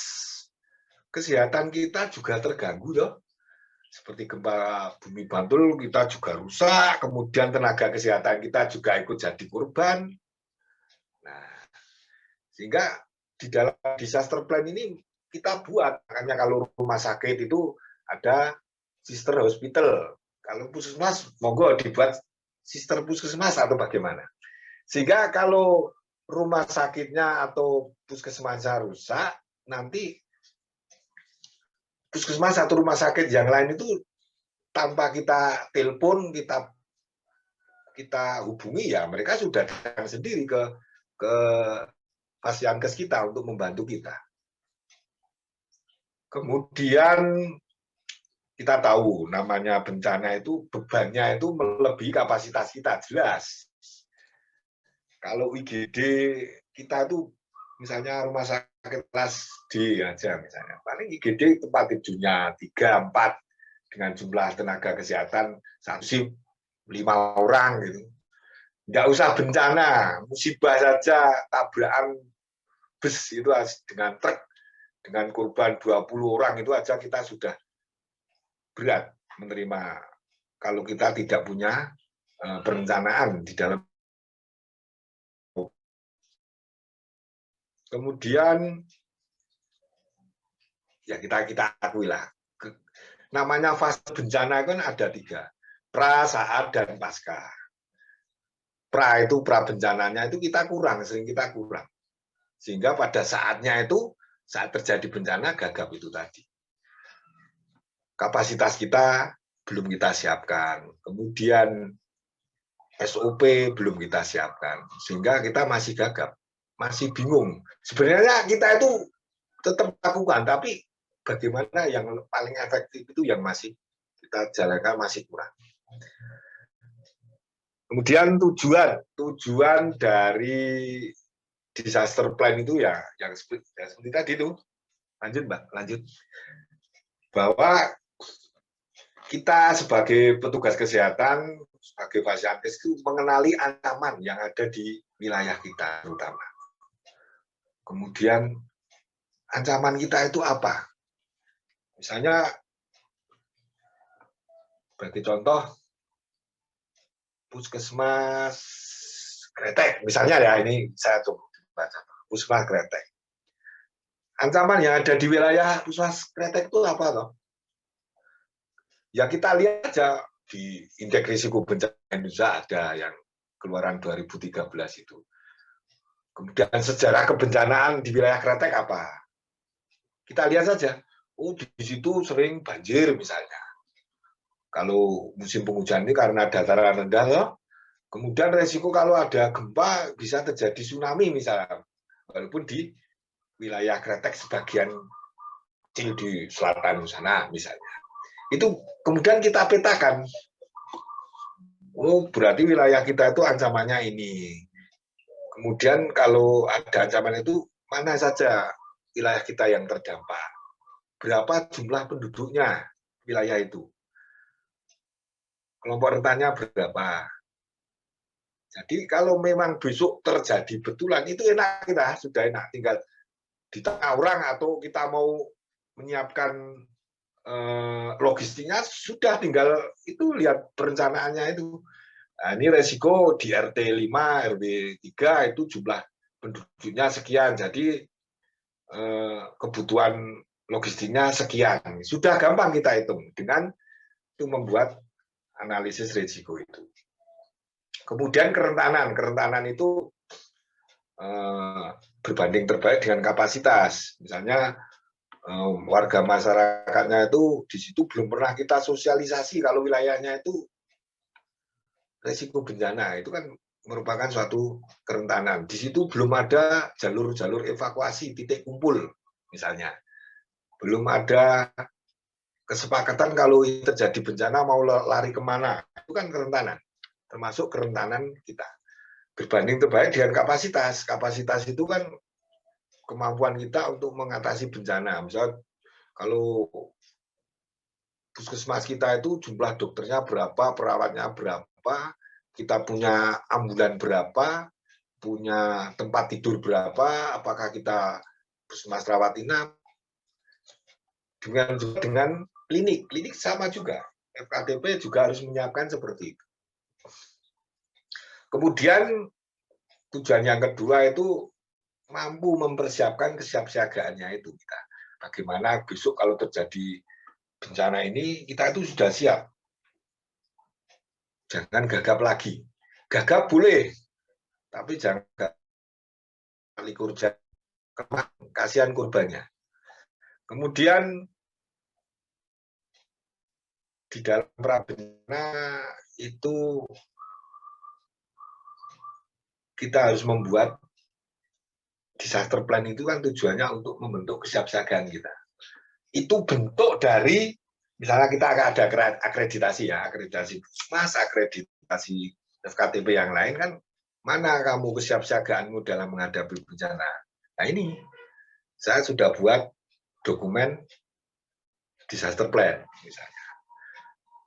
kesehatan kita juga terganggu, loh. Seperti gempa bumi Bantul kita juga rusak, kemudian tenaga kesehatan kita juga ikut jadi korban. Nah, sehingga di dalam disaster plan ini kita buat, makanya kalau rumah sakit itu ada sister hospital, kalau puskesmas monggo dibuat sister puskesmas atau bagaimana. Sehingga kalau rumah sakitnya atau puskesmasnya rusak, nanti puskesmas atau rumah sakit yang lain itu tanpa kita telepon, kita hubungi ya mereka sudah datang sendiri ke Fasiankes kita untuk membantu kita. Kemudian kita tahu namanya bencana itu bebannya itu melebihi kapasitas kita, jelas. Kalau IGD kita itu misalnya rumah sakit kelas D aja misalnya, paling IGD tempat tidurnya 3-4 dengan jumlah tenaga kesehatan 1 shift 5 orang gitu. Nggak usah bencana, musibah saja, tabrakan bus itu dengan truk dengan korban 20 orang itu aja kita sudah berat menerima kalau kita tidak punya perencanaan di dalam. Kemudian ya kita akui lah, namanya fase bencana kan ada 3, pra, saat, dan pasca. Pra itu pra bencananya itu sering kita kurang. Sehingga pada saatnya itu, saat terjadi bencana gagap itu tadi. Kapasitas kita belum kita siapkan. Kemudian SOP belum kita siapkan. Sehingga kita masih gagap. Masih bingung. Sebenarnya kita itu tetap lakukan, tapi bagaimana yang paling efektif itu yang masih kita jalankan masih kurang. Kemudian tujuan dari disaster plan itu ya yang seperti tadi itu. Lanjut Mbak, lanjut. Bahwa kita sebagai petugas kesehatan sebagai fasiankes itu mengenali ancaman yang ada di wilayah kita terutama. Kemudian ancaman kita itu apa? Misalnya, sebagai contoh, puskesmas Kretek, misalnya ya, ini saya coba baca, puskesmas Kretek. Ancaman yang ada di wilayah puskesmas Kretek itu apa toh? Ya kita lihat aja di indeks risiko bencana Indonesia ada yang keluaran 2013 itu. Kemudian sejarah kebencanaan di wilayah Kretek apa? Kita lihat saja, oh di situ sering banjir misalnya. Kalau musim penghujan ini karena dataran rendah, loh. Kemudian resiko kalau ada gempa bisa terjadi tsunami misalnya. Walaupun di wilayah Kretek sebagian kecil di selatan sana misalnya. Itu kemudian kita petakan. Oh, berarti wilayah kita itu ancamannya ini. Kemudian kalau ada ancaman itu, mana saja wilayah kita yang terdampak? Berapa jumlah penduduknya wilayah itu? Kelompok rentannya berapa? Jadi kalau memang besok terjadi betulan, itu enak kita, sudah enak. Tinggal di tengah orang atau kita mau menyiapkan logistiknya, sudah tinggal itu lihat perencanaannya itu. Nah, ini resiko di RT 5, RW 3 itu jumlah penduduknya sekian, jadi kebutuhan logistiknya sekian. Sudah gampang kita hitung dengan itu membuat analisis risiko itu. Kemudian kerentanan itu berbanding terbalik dengan kapasitas. Misalnya warga masyarakatnya itu di situ belum pernah kita sosialisasi kalau wilayahnya itu risiko bencana, itu kan merupakan suatu kerentanan. Di situ belum ada jalur-jalur evakuasi, titik kumpul misalnya. Belum ada kesepakatan kalau terjadi bencana mau lari kemana, itu kan kerentanan, termasuk kerentanan kita. Berbanding terbalik dengan kapasitas. Kapasitas itu kan kemampuan kita untuk mengatasi bencana. Misalnya kalau puskesmas kita itu jumlah dokternya berapa, perawatnya berapa, kita punya ambulan berapa, punya tempat tidur berapa, apakah kita puskesmas rawat inap, dengan klinik sama juga. FKTP juga harus menyiapkan seperti itu. Kemudian tujuan yang kedua itu mampu mempersiapkan kesiapsiagaannya itu kita. Bagaimana besok kalau terjadi bencana ini, kita itu sudah siap. Jangan gagap lagi. Gagap boleh, tapi jangan likur kasihan korbannya. Kemudian di dalam prabencana itu kita harus membuat disaster plan itu kan tujuannya untuk membentuk kesiapsiagaan kita. Itu bentuk dari, misalnya kita akan ada akreditasi ya, akreditasi puskesmas, akreditasi FKTP yang lain kan, mana kamu kesiapsiagaanmu dalam menghadapi bencana. Nah ini, saya sudah buat dokumen disaster plan misalnya.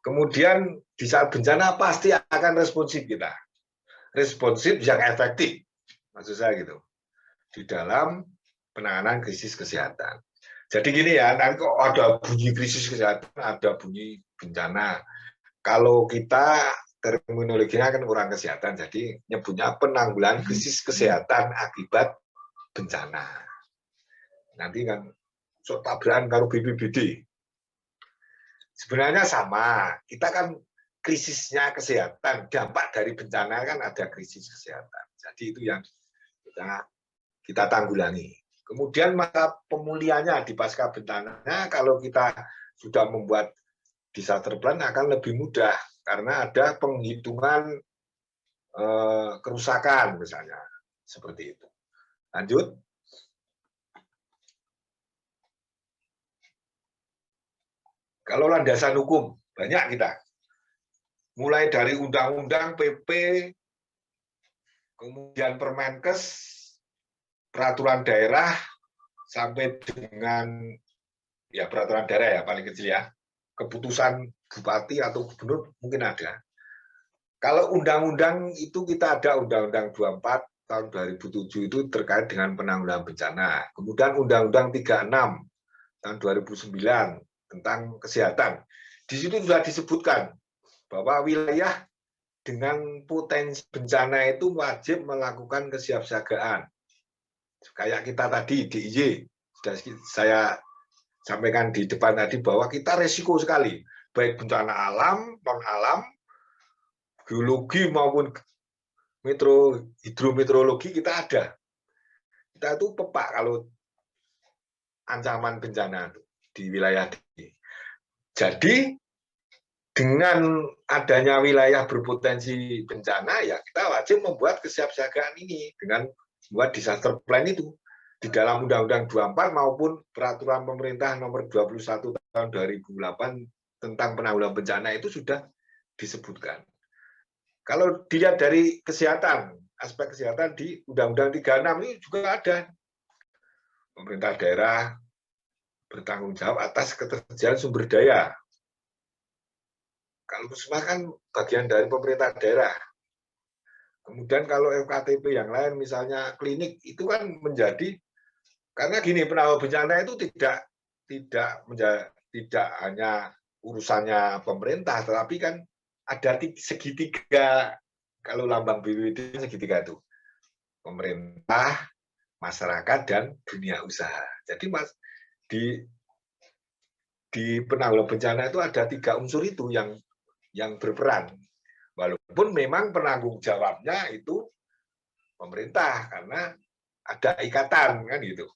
Kemudian di saat bencana pasti akan responsif kita. Responsif yang efektif, maksud saya gitu. Di dalam penanganan krisis kesehatan. Jadi gini ya, nanti kok ada bunyi krisis kesehatan, ada bunyi bencana. Kalau kita terminologinya kan orang kesehatan, jadi nyebutnya penanggulangan krisis kesehatan akibat bencana. Nanti kan tabrakan karo BPBD. Sebenarnya sama, kita kan krisisnya kesehatan, dampak dari bencana kan ada krisis kesehatan. Jadi itu yang kita tanggulangi. Kemudian masa pemulihannya di pasca bencananya, kalau kita sudah membuat disaster plan akan lebih mudah, karena ada penghitungan kerusakan misalnya, seperti itu. Lanjut. Kalau landasan hukum, banyak kita. Mulai dari undang-undang, PP, kemudian Permenkes, peraturan daerah, sampai dengan ya peraturan daerah ya paling kecil ya, keputusan bupati atau gubernur mungkin ada. Kalau undang-undang itu kita ada Undang-Undang 24 tahun 2007 itu terkait dengan penanggulangan bencana. Kemudian Undang-Undang 36 tahun 2009 tentang kesehatan. Di situ sudah disebutkan bahwa wilayah dengan potensi bencana itu wajib melakukan kesiapsiagaan. Kayak kita tadi DIY, sudah saya sampaikan di depan tadi bahwa kita resiko sekali, baik bencana alam, non-alam, geologi maupun hidrometeorologi kita ada. Kita itu pepak kalau ancaman bencana di wilayah ini. Jadi dengan adanya wilayah berpotensi bencana, ya kita wajib membuat kesiapsiagaan ini dengan membuat disaster plan itu di dalam Undang-Undang 24 maupun Peraturan Pemerintah Nomor 21 tahun 2008 tentang penanggulangan bencana itu sudah disebutkan. Kalau dilihat dari kesehatan, aspek kesehatan di Undang-Undang 36 ini juga ada. Pemerintah daerah bertanggung jawab atas ketersediaan sumber daya. Kalau Puskesmas kan bagian dari pemerintah daerah. Kemudian kalau FKTP yang lain, misalnya klinik, itu kan menjadi, karena gini, penanggulangan bencana itu tidak hanya urusannya pemerintah, tetapi kan ada segitiga, kalau lambang BPBD segitiga itu, pemerintah, masyarakat, dan dunia usaha. Jadi di penanggulangan bencana itu ada 3 unsur itu yang berperan. Walaupun memang penanggung jawabnya itu pemerintah, karena ada ikatan, kan gitu.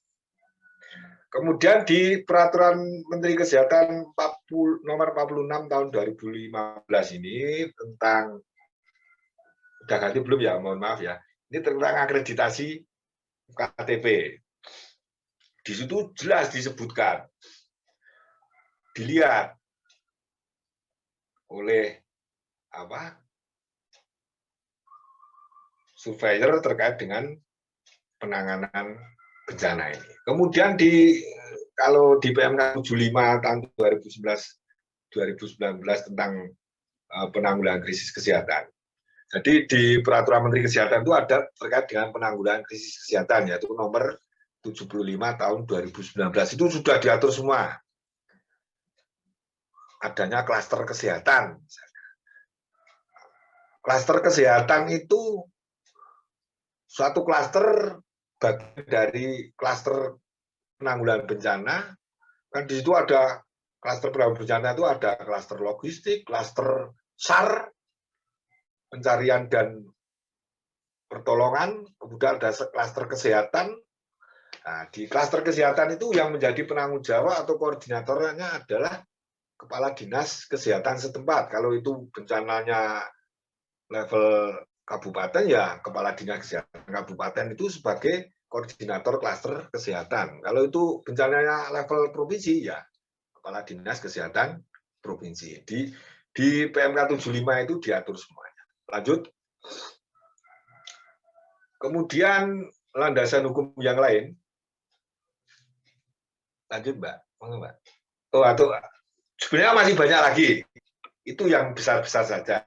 Kemudian di Peraturan Menteri Kesehatan Nomor 46 tahun 2015 ini tentang, udah ganti belum ya, mohon maaf ya, ini tentang akreditasi KTP. Di situ jelas disebutkan, dilihat oleh surveyor terkait dengan penanganan bencana ini. Kemudian kalau di PMK 75 tahun 2019 tentang penanggulangan krisis kesehatan. Jadi di Peraturan Menteri Kesehatan itu ada terkait dengan penanggulangan krisis kesehatan, yaitu nomor 75 tahun 2019. Itu sudah diatur semua. Adanya klaster kesehatan. Klaster kesehatan itu suatu klaster bagian dari klaster penanggulangan bencana. Kan di situ ada klaster penanggulangan bencana, itu ada klaster logistik, klaster SAR, pencarian dan pertolongan, kemudian ada klaster kesehatan. Nah, di klaster kesehatan itu yang menjadi penanggung jawab atau koordinatornya adalah Kepala Dinas Kesehatan setempat. Kalau itu bencananya level kabupaten, ya Kepala Dinas Kesehatan Kabupaten itu sebagai koordinator klaster kesehatan. Kalau itu bencananya level provinsi, ya Kepala Dinas Kesehatan Provinsi. Di PMK 75 itu diatur semuanya. Lanjut. Kemudian landasan hukum yang lain. Lanjut, Mbak. Mbak. Sebenarnya masih banyak lagi. Itu yang besar-besar saja.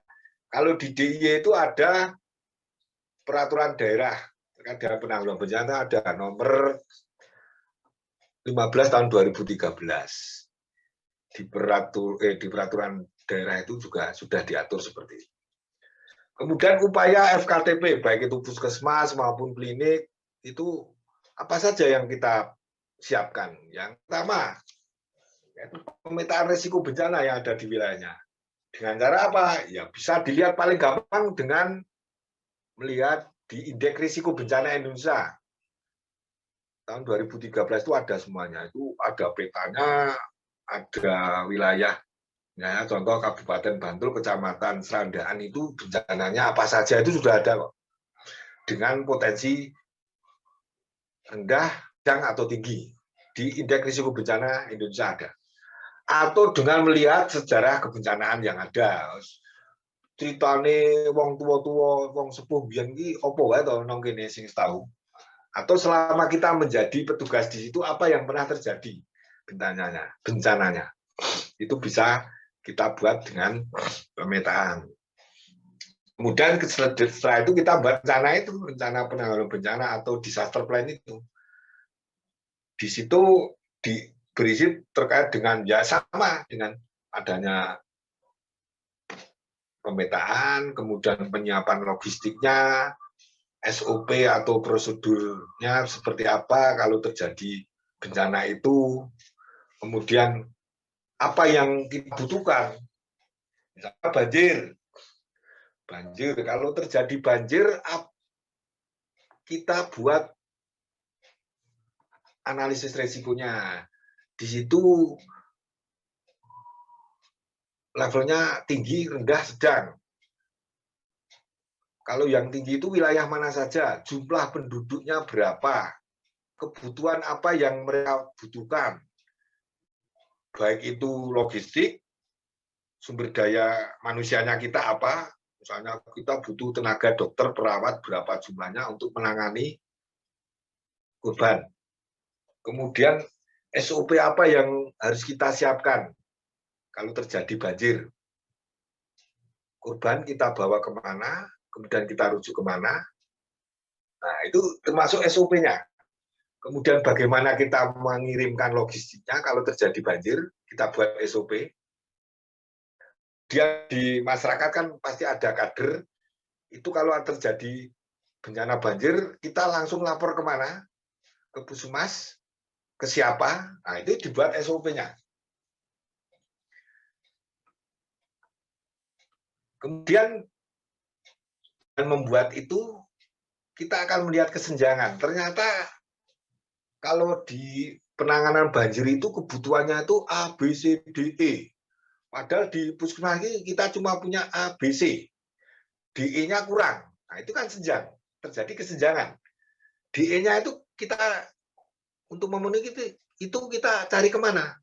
Kalau di DIY itu ada peraturan daerah terkait dengan penanggulangan bencana, ada nomor 15 tahun 2013. Di peraturan daerah itu juga sudah diatur seperti itu. Kemudian upaya FKTP, baik itu puskesmas maupun klinik, itu apa saja yang kita siapkan? Yang pertama, yaitu pemetaan risiko bencana yang ada di wilayahnya. Dengan cara apa? Ya bisa dilihat paling gampang dengan melihat di Indeks Risiko Bencana Indonesia. Tahun 2013 itu ada semuanya. Itu ada petanya, ada wilayah. Ya, contoh Kabupaten Bantul, Kecamatan Serandaan itu bencananya apa saja itu sudah ada kok. Dengan potensi rendah, sedang atau tinggi. Di Indeks Risiko Bencana Indonesia ada. Atau dengan melihat sejarah kebencanaan yang ada. Ceritane wong tua-tua, wong sepuh biyen iki apa wae to nang kene sing tahu. Atau selama kita menjadi petugas di situ apa yang pernah terjadi bencananya. Itu bisa kita buat dengan pemetaan. Kemudian setelah itu kita buat rencana penanggulangan bencana atau disaster plan itu. Di situ berisi terkait dengan ya sama dengan adanya pemetaan, kemudian penyiapan logistiknya, SOP atau prosedurnya seperti apa kalau terjadi bencana itu, kemudian apa yang kita butuhkan. Misalnya banjir, kalau terjadi banjir, kita buat analisis resikonya. Di situ levelnya tinggi, rendah, sedang. Kalau yang tinggi itu wilayah mana saja, jumlah penduduknya berapa, kebutuhan apa yang mereka butuhkan, baik itu logistik, sumber daya manusianya kita apa, misalnya kita butuh tenaga dokter, perawat, berapa jumlahnya untuk menangani korban. Kemudian SOP apa yang harus kita siapkan kalau terjadi banjir. Korban kita bawa kemana, kemudian kita rujuk kemana. Nah, itu termasuk SOP-nya. Kemudian bagaimana kita mengirimkan logistiknya kalau terjadi banjir, kita buat SOP. Dia di masyarakat kan pasti ada kader, itu kalau terjadi bencana banjir, kita langsung lapor kemana? Ke Puskesmas, ke siapa? Nah, itu dibuat SOP-nya. Kemudian membuat itu, kita akan melihat kesenjangan. Ternyata kalau di penanganan banjir itu kebutuhannya itu A, B, C, D, E. Padahal di Puskesmas ini kita cuma punya A, B, C. DE-nya kurang. Nah, itu kan senjang. Terjadi kesenjangan. DE-nya itu kita, untuk memenuhi itu kita cari kemana?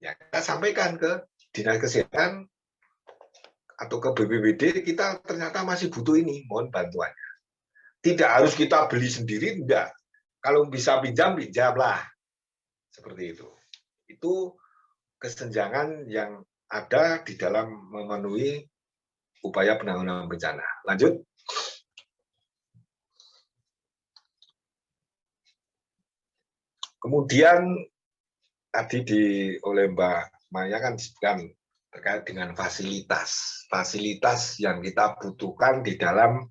Ya, kita sampaikan ke Dinas Kesehatan atau ke BPBD, kita ternyata masih butuh ini, mohon bantuannya. Tidak harus kita beli sendiri, enggak. Kalau bisa pinjamlah. Seperti itu. Itu kesenjangan yang ada di dalam memenuhi upaya penanggulangan bencana. Lanjut. Kemudian tadi oleh Mbak Maya kan disebutkan terkait dengan fasilitas yang kita butuhkan di dalam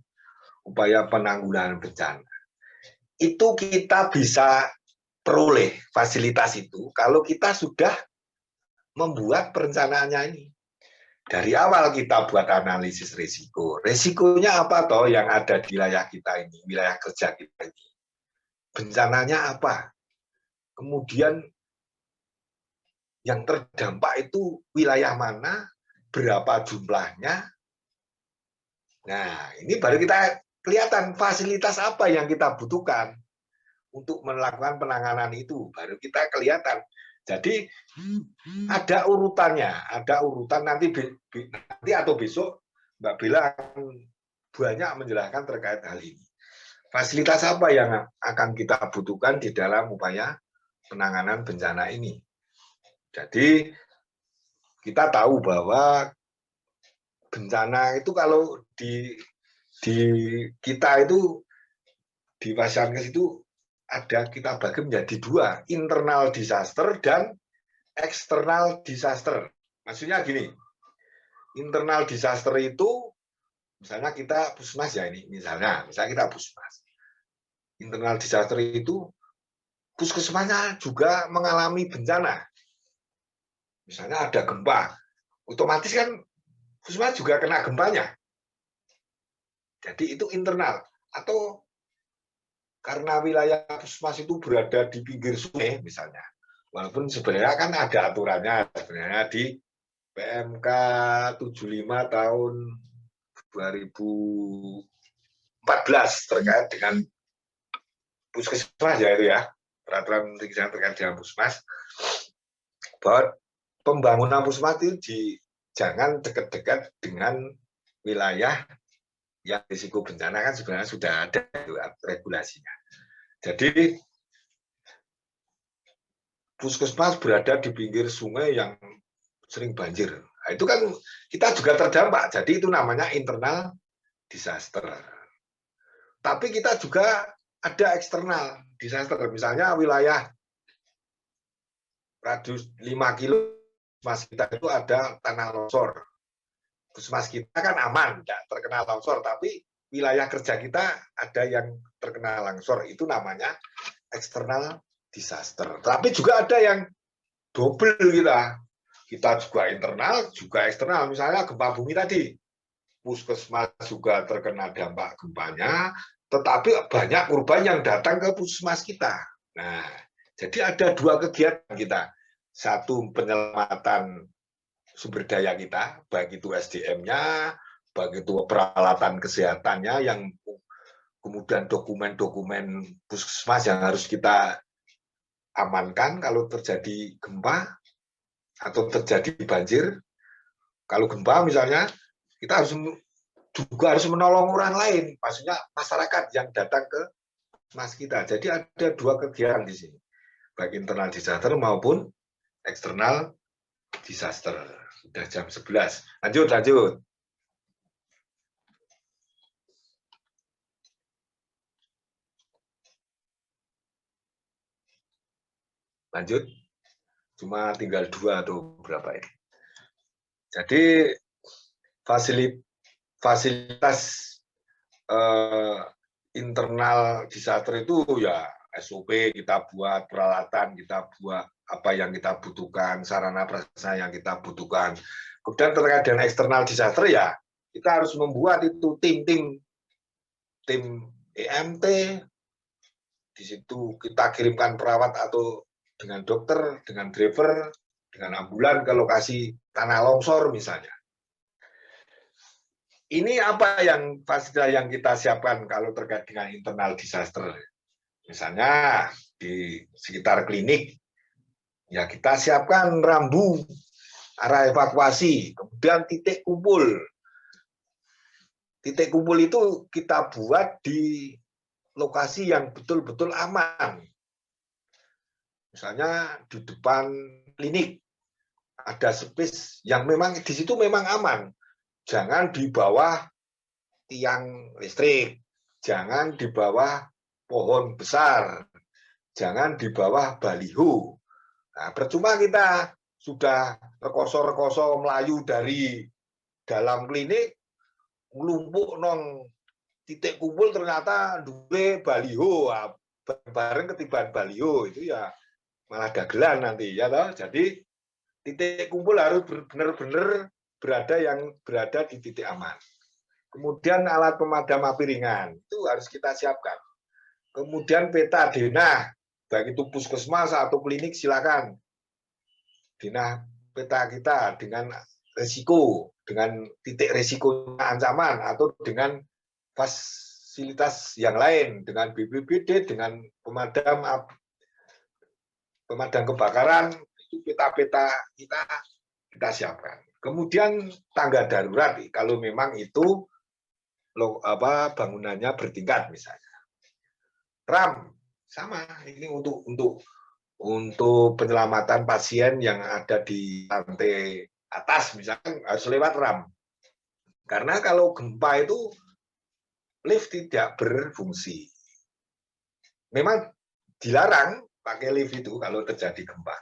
upaya penanggulangan bencana. Itu kita bisa peroleh fasilitas itu kalau kita sudah membuat perencanaannya ini. Dari awal kita buat analisis risiko. Risikonya apa toh yang ada di wilayah kita ini, wilayah kerja kita ini. Bencananya apa? Kemudian yang terdampak itu wilayah mana, berapa jumlahnya. Nah, ini baru kita kelihatan fasilitas apa yang kita butuhkan untuk melakukan penanganan itu, baru kita kelihatan. Jadi ada urutannya, ada urutan nanti atau besok Mbak Bella banyak menjelaskan terkait hal ini. Fasilitas apa yang akan kita butuhkan di dalam upaya penanganan bencana ini. Jadi kita tahu bahwa bencana itu kalau di kita itu di Pasyankes itu ada, kita bagi menjadi dua, internal disaster dan external disaster. Maksudnya gini, internal disaster itu misalnya kita Puskesmas ya ini, misalnya kita Puskesmas. Internal disaster itu Puskesmasnya juga mengalami bencana. Misalnya ada gempa, otomatis kan Puskesmas juga kena gempanya. Jadi itu internal. Atau karena wilayah Puskesmas itu berada di pinggir sungai misalnya. Walaupun sebenarnya kan ada aturannya sebenarnya di PMK 75 tahun 2014 terkait dengan Puskesmas ya itu ya. Peraturan menteri terkait dengan Puskesmas. Bahwa pembangunan Puskesmas itu jangan dekat-dekat dengan wilayah yang risiko bencana, kan sebenarnya sudah ada regulasinya. Jadi Puskesmas berada di pinggir sungai yang sering banjir. Nah, itu kan kita juga terdampak. Jadi itu namanya internal disaster. Tapi kita juga ada eksternal disaster. Misalnya wilayah radius 5 kilo puskesmas kita itu ada tanah longsor. Puskesmas kita kan aman, tidak terkena longsor, tapi wilayah kerja kita ada yang terkena longsor. Itu namanya eksternal disaster. Tapi juga ada yang double kita. Kita juga internal, juga eksternal. Misalnya gempa bumi tadi, puskesmas juga terkena dampak gempanya, tetapi banyak korban yang datang ke puskesmas kita. Nah, jadi ada dua kegiatan kita. Satu, penyelamatan sumber daya kita, baik itu SDM-nya, baik itu peralatan kesehatannya, yang kemudian dokumen-dokumen puskesmas yang harus kita amankan kalau terjadi gempa atau terjadi banjir. Kalau gempa misalnya, kita juga harus menolong orang lain, maksudnya masyarakat yang datang ke mas kita. Jadi ada dua kegiatan di sini, baik internal disaster maupun eksternal disaster. Sudah jam 11. Lanjut. Lanjut. Cuma tinggal 2 atau berapa ini. Jadi fasilitas internal disaster itu ya SOP kita buat, peralatan kita buat, apa yang kita butuhkan, sarana prasarana yang kita butuhkan. Kemudian terkait dengan eksternal disaster ya kita harus membuat itu tim EMT. Di situ kita kirimkan perawat atau dengan dokter, dengan driver, dengan ambulan ke lokasi tanah longsor misalnya. Ini apa yang fasilitas yang kita siapkan kalau terkait dengan internal disaster. Misalnya di sekitar klinik, ya kita siapkan rambu, arah evakuasi, kemudian titik kumpul. Titik kumpul itu kita buat di lokasi yang betul-betul aman. Misalnya di depan klinik ada space yang memang di situ memang aman. Jangan di bawah tiang listrik, jangan di bawah pohon besar, jangan di bawah baliho. Nah, percuma kita sudah rekoso-rekoso melayu dari dalam klinik, ngelumpuk nong titik kumpul ternyata duwe baliho, bareng ketibaan baliho itu ya malah dagelan nanti ya toh. Jadi titik kumpul harus benar-benar berada di titik aman. Kemudian alat pemadam api ringan itu harus kita siapkan. Kemudian peta denah, baik itu puskesmas atau klinik silakan. Denah peta kita dengan resiko, dengan titik resiko ancaman atau dengan fasilitas yang lain, dengan BPBD, dengan pemadam kebakaran, itu peta-peta kita siapkan. Kemudian tangga darurat kalau memang itu bangunannya bertingkat misalnya. RAM sama, ini untuk penyelamatan pasien yang ada di lantai atas misalnya harus lewat RAM. Karena kalau gempa itu lift tidak berfungsi. Memang dilarang pakai lift itu kalau terjadi gempa.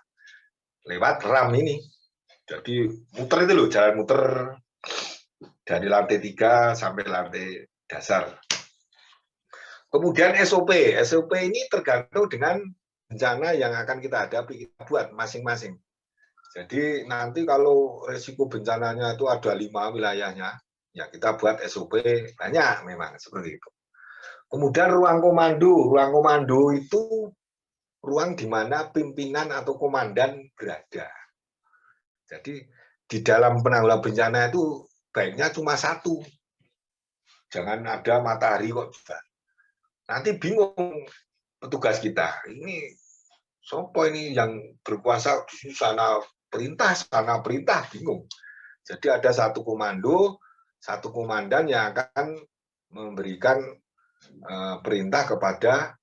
Lewat RAM ini. Jadi muter itu loh, jalan muter dari lantai 3 sampai lantai dasar. Kemudian SOP ini tergantung dengan bencana yang akan kita hadapi, kita buat masing-masing. Jadi nanti kalau resiko bencananya itu ada 5 wilayahnya, ya kita buat SOP banyak memang seperti itu. Kemudian ruang komando itu ruang di mana pimpinan atau komandan berada. Jadi di dalam penanggulangan bencana itu baiknya cuma satu. Jangan ada matahari kok juga. Nanti bingung petugas kita. Ini sopo ini yang berkuasa di sana perintah, bingung. Jadi ada satu komando, satu komandan yang akan memberikan perintah kepada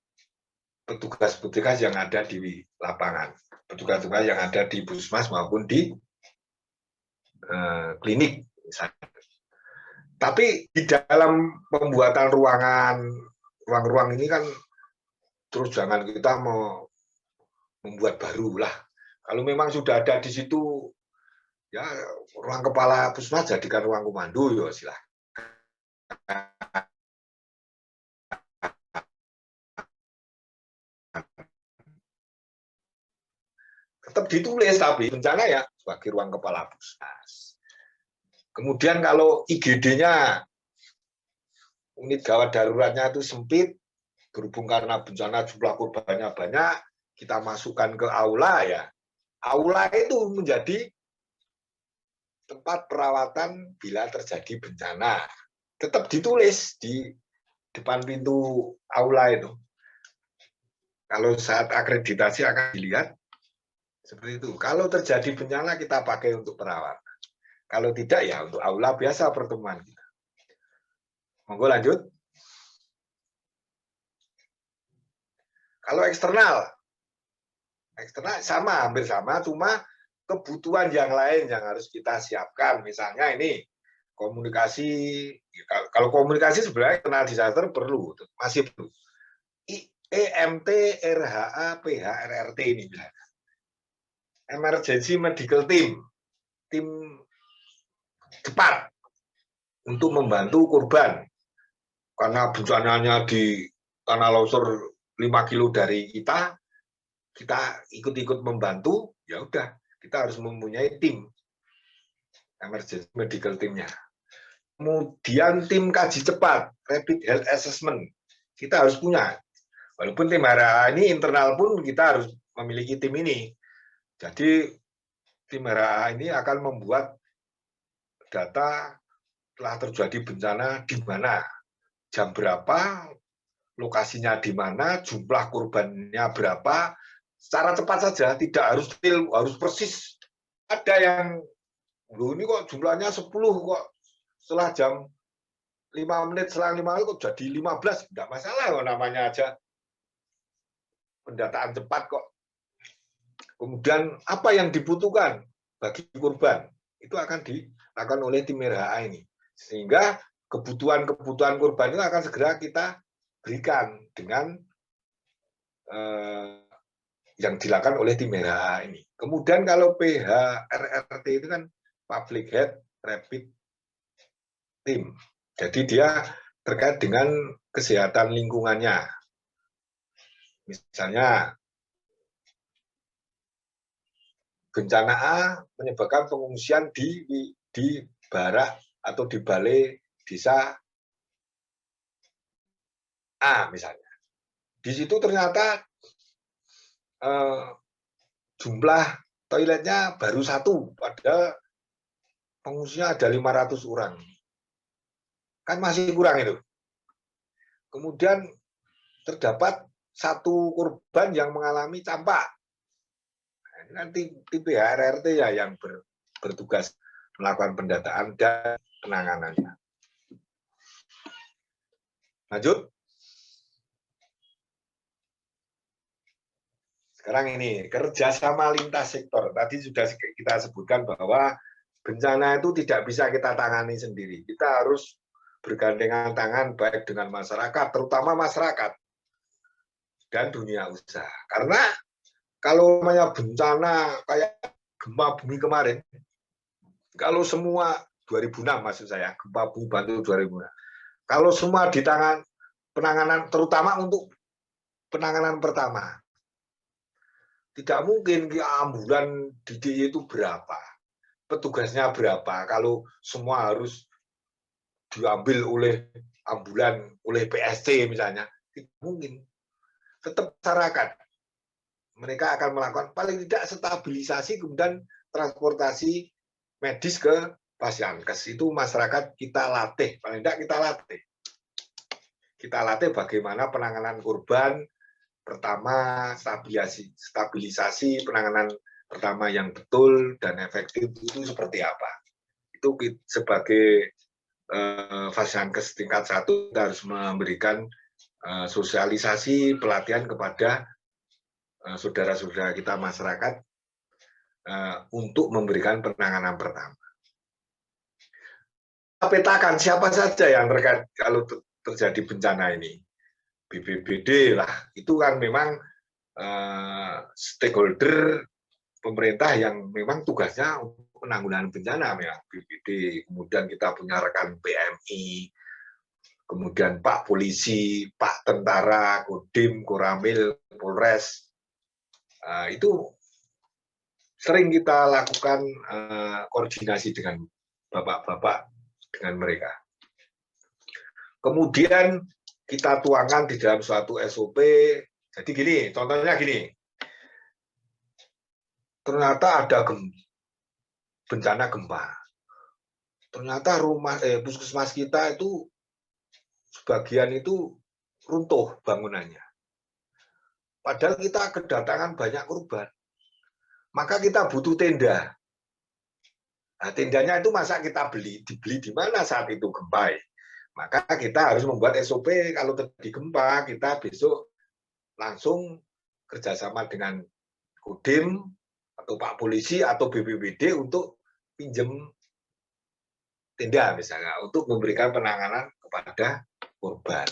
petugas-petugas yang ada di lapangan, petugas-petugas yang ada di puskesmas maupun di klinik misalnya. Tapi di dalam pembuatan ruang-ruang ini kan terus jangan kita mau membuat baru lah. Kalau memang sudah ada di situ, ya ruang kepala puskesmas jadikan ruang komando, ya silahkan. Tetap ditulis tapi bencana ya sebagai ruang kepala puskesmas. Kemudian kalau IGD-nya, unit gawat daruratnya itu sempit, berhubung karena bencana jumlah korbannya banyak, kita masukkan ke aula ya. Aula itu menjadi tempat perawatan bila terjadi bencana. Tetap ditulis di depan pintu aula itu. Kalau saat akreditasi akan dilihat seperti itu. Kalau terjadi bencana kita pakai untuk perawatan. Kalau tidak ya untuk aula biasa pertemuan kita. Monggo lanjut. Kalau eksternal sama, hampir sama, cuma kebutuhan yang lain yang harus kita siapkan. Misalnya ini komunikasi. Kalau komunikasi sebenarnya kenal disaster perlu, masih perlu. EMT, RHA, PH, RRT ini misalnya. Emergency Medical Team, tim cepat untuk membantu korban karena bencananya di tanah longsor 5 kilo dari kita ikut-ikut membantu, ya udah kita harus mempunyai tim emergency medical teamnya. Kemudian tim kaji cepat, rapid health assessment, kita harus punya. Walaupun tim RHA ini internal pun kita harus memiliki tim ini. Jadi tim RHA ini akan membuat data telah terjadi bencana di mana, jam berapa, lokasinya di mana, jumlah korbannya berapa, secara cepat saja, tidak harus detail, harus persis. Ada yang, loh ini kok jumlahnya 10 kok setelah jam 5 menit, selang 5 menit kok jadi 15, tidak masalah kok namanya aja pendataan cepat kok. Kemudian apa yang dibutuhkan bagi korban, itu akan dilakukan oleh tim RHA ini. Sehingga kebutuhan-kebutuhan korban itu akan segera kita berikan dengan yang dilakukan oleh tim RHA ini. Kemudian kalau PH RRT itu kan Public Health Rapid Team. Jadi dia terkait dengan kesehatan lingkungannya. Misalnya bencana A menyebabkan pengungsian di barak atau di balai desa A misalnya. Di situ ternyata jumlah toiletnya baru 1, padahal pengungsinya ada 500 orang. Kan masih kurang itu. Kemudian terdapat 1 korban yang mengalami campak. Nanti tim PHRRT ya yang bertugas melakukan pendataan dan penanganannya. Lanjut. Sekarang ini, kerjasama lintas sektor. Tadi sudah kita sebutkan bahwa bencana itu tidak bisa kita tangani sendiri. Kita harus bergandengan tangan baik dengan masyarakat, terutama masyarakat dan dunia usaha. Karena kalau namanya bencana kayak gempa bumi kemarin, kalau semua 2006 maksud saya, gempa bumi Bantul 2006. Kalau semua di tangan penanganan, terutama untuk penanganan pertama, tidak mungkin ambulan di DIY itu berapa, petugasnya berapa, kalau semua harus diambil oleh ambulan, oleh PSC misalnya, tidak mungkin. Tetap masyarakat. Mereka akan melakukan paling tidak stabilisasi, kemudian transportasi medis ke Pasyankes. Itu masyarakat kita latih, paling tidak kita latih. Kita latih bagaimana penanganan korban, pertama stabilisasi penanganan pertama yang betul dan efektif itu seperti apa. Itu sebagai Pasyankes tingkat 1 kita harus memberikan sosialisasi pelatihan kepada saudara-saudara kita masyarakat untuk memberikan penanganan pertama. petakan siapa saja yang terkait kalau terjadi bencana ini. BPBD lah, itu kan memang stakeholder pemerintah yang memang tugasnya untuk penanggulangan bencana, memang BPBD. Kemudian kita punya rekan PMI, kemudian Pak Polisi, Pak Tentara, Kodim, Koramil, Polres. Itu sering kita lakukan koordinasi dengan bapak-bapak dengan mereka. Kemudian kita tuangkan di dalam suatu SOP. Jadi gini, contohnya gini. Ternyata ada bencana gempa. Ternyata puskesmas kita itu sebagian itu runtuh bangunannya. Padahal kita kedatangan banyak korban. Maka kita butuh tenda. Nah, tendanya itu masa kita dibeli di mana saat itu gempa. Maka kita harus membuat SOP kalau terjadi gempa, kita besok langsung kerjasama dengan Kodim atau Pak Polisi atau BPBD untuk pinjam tenda misalnya, untuk memberikan penanganan kepada korban.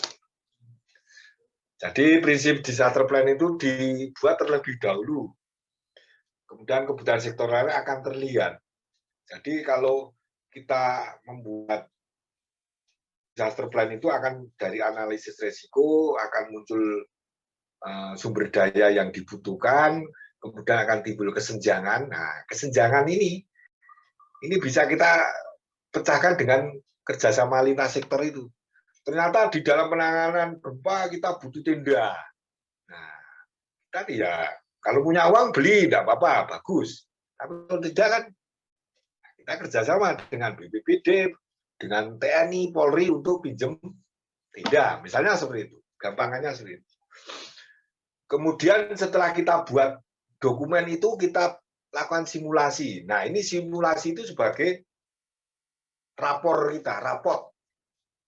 Jadi prinsip disaster plan itu dibuat terlebih dahulu. Kemudian kebutuhan sektoral akan terlihat. Jadi kalau kita membuat disaster plan itu akan dari analisis resiko, akan muncul sumber daya yang dibutuhkan, kemudian akan timbul kesenjangan. Nah, kesenjangan ini bisa kita pecahkan dengan kerjasama lintas sektor itu. Ternyata di dalam penanganan gempa kita butuh tenda. Nah, tadi ya kalau punya uang beli, tidak apa-apa, bagus. Tapi kalau tidak kan kita kerjasama dengan BPBD, dengan TNI, Polri untuk pinjam tenda, misalnya seperti itu. Gampangannya seperti itu. Kemudian setelah kita buat dokumen itu, kita lakukan simulasi. Nah, ini simulasi itu sebagai rapor kita, rapot.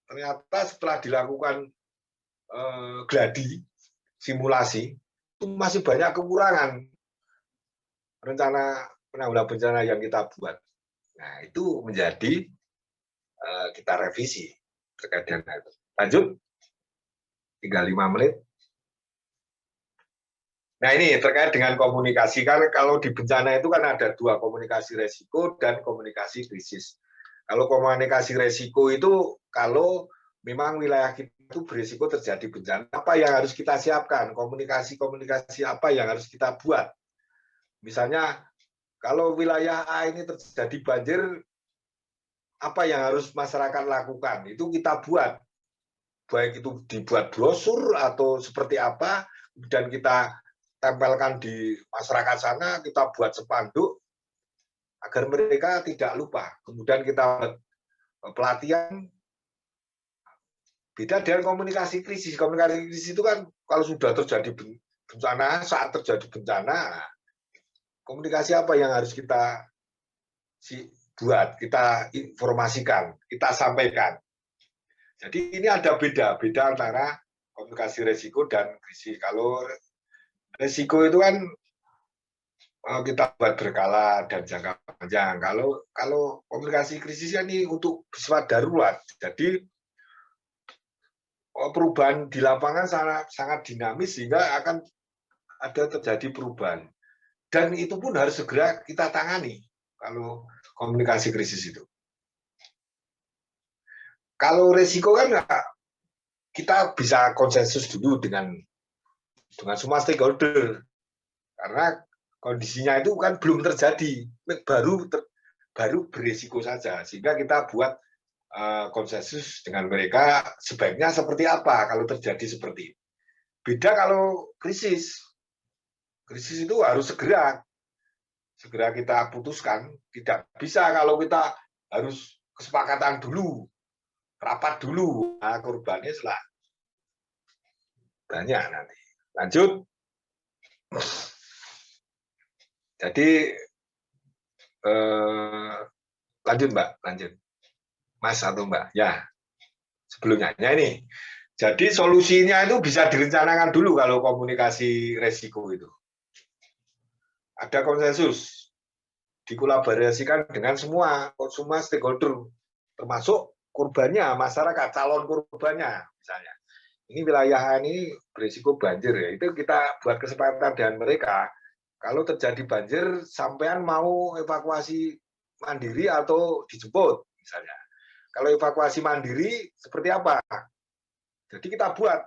Ternyata setelah dilakukan gladi, simulasi, itu masih banyak kekurangan rencana penanggulangan bencana yang kita buat. Nah, itu menjadi kita revisi terkait dengan itu. Lanjut, tinggal 5 menit. Nah, ini terkait dengan komunikasi. Kan kalau di bencana itu kan ada 2, komunikasi resiko dan komunikasi krisis. Kalau komunikasi resiko itu kalau memang wilayah kita itu berisiko terjadi bencana, apa yang harus kita siapkan? Komunikasi apa yang harus kita buat? Misalnya kalau wilayah A ini terjadi banjir, apa yang harus masyarakat lakukan? Itu kita buat. Baik itu dibuat brosur atau seperti apa, kemudian kita tempelkan di masyarakat sana, kita buat spanduk agar mereka tidak lupa. Kemudian kita buat pelatihan. Beda dengan komunikasi krisis. Komunikasi krisis itu kan kalau sudah terjadi bencana, saat terjadi bencana, komunikasi apa yang harus kita buat, kita informasikan, kita sampaikan. Jadi ini ada beda antara komunikasi resiko dan krisis. Kalau resiko itu kan kita buat berkala dan jangka panjang. Kalau komunikasi krisisnya ini untuk bersifat darurat. Jadi perubahan di lapangan sangat dinamis sehingga akan ada terjadi perubahan. Dan itu pun harus segera kita tangani kalau komunikasi krisis itu. Kalau resiko kan kita bisa konsensus dulu dengan semua stakeholder. Karena kondisinya itu kan belum terjadi, baru berisiko saja. Sehingga kita buat konsensus dengan mereka sebaiknya seperti apa kalau terjadi seperti ini. Beda kalau krisis. Krisis itu harus segera kita putuskan. Tidak bisa kalau kita harus kesepakatan dulu, rapat dulu. Nah, korbannya setelah banyak nanti. Lanjut. Jadi lanjut Mbak, lanjut. Mas atau Mbak, ya sebelumnya ini. Jadi solusinya itu bisa direncanakan dulu kalau komunikasi resiko itu. Ada konsensus, dikolaborasikan dengan semua stakeholder, termasuk korbannya, masyarakat, calon korbannya misalnya. Ini wilayah ini berisiko banjir ya. Itu kita buat kesepakatan dengan mereka. Kalau terjadi banjir, sampean mau evakuasi mandiri atau dijemput misalnya. Kalau evakuasi mandiri seperti apa? Jadi kita buat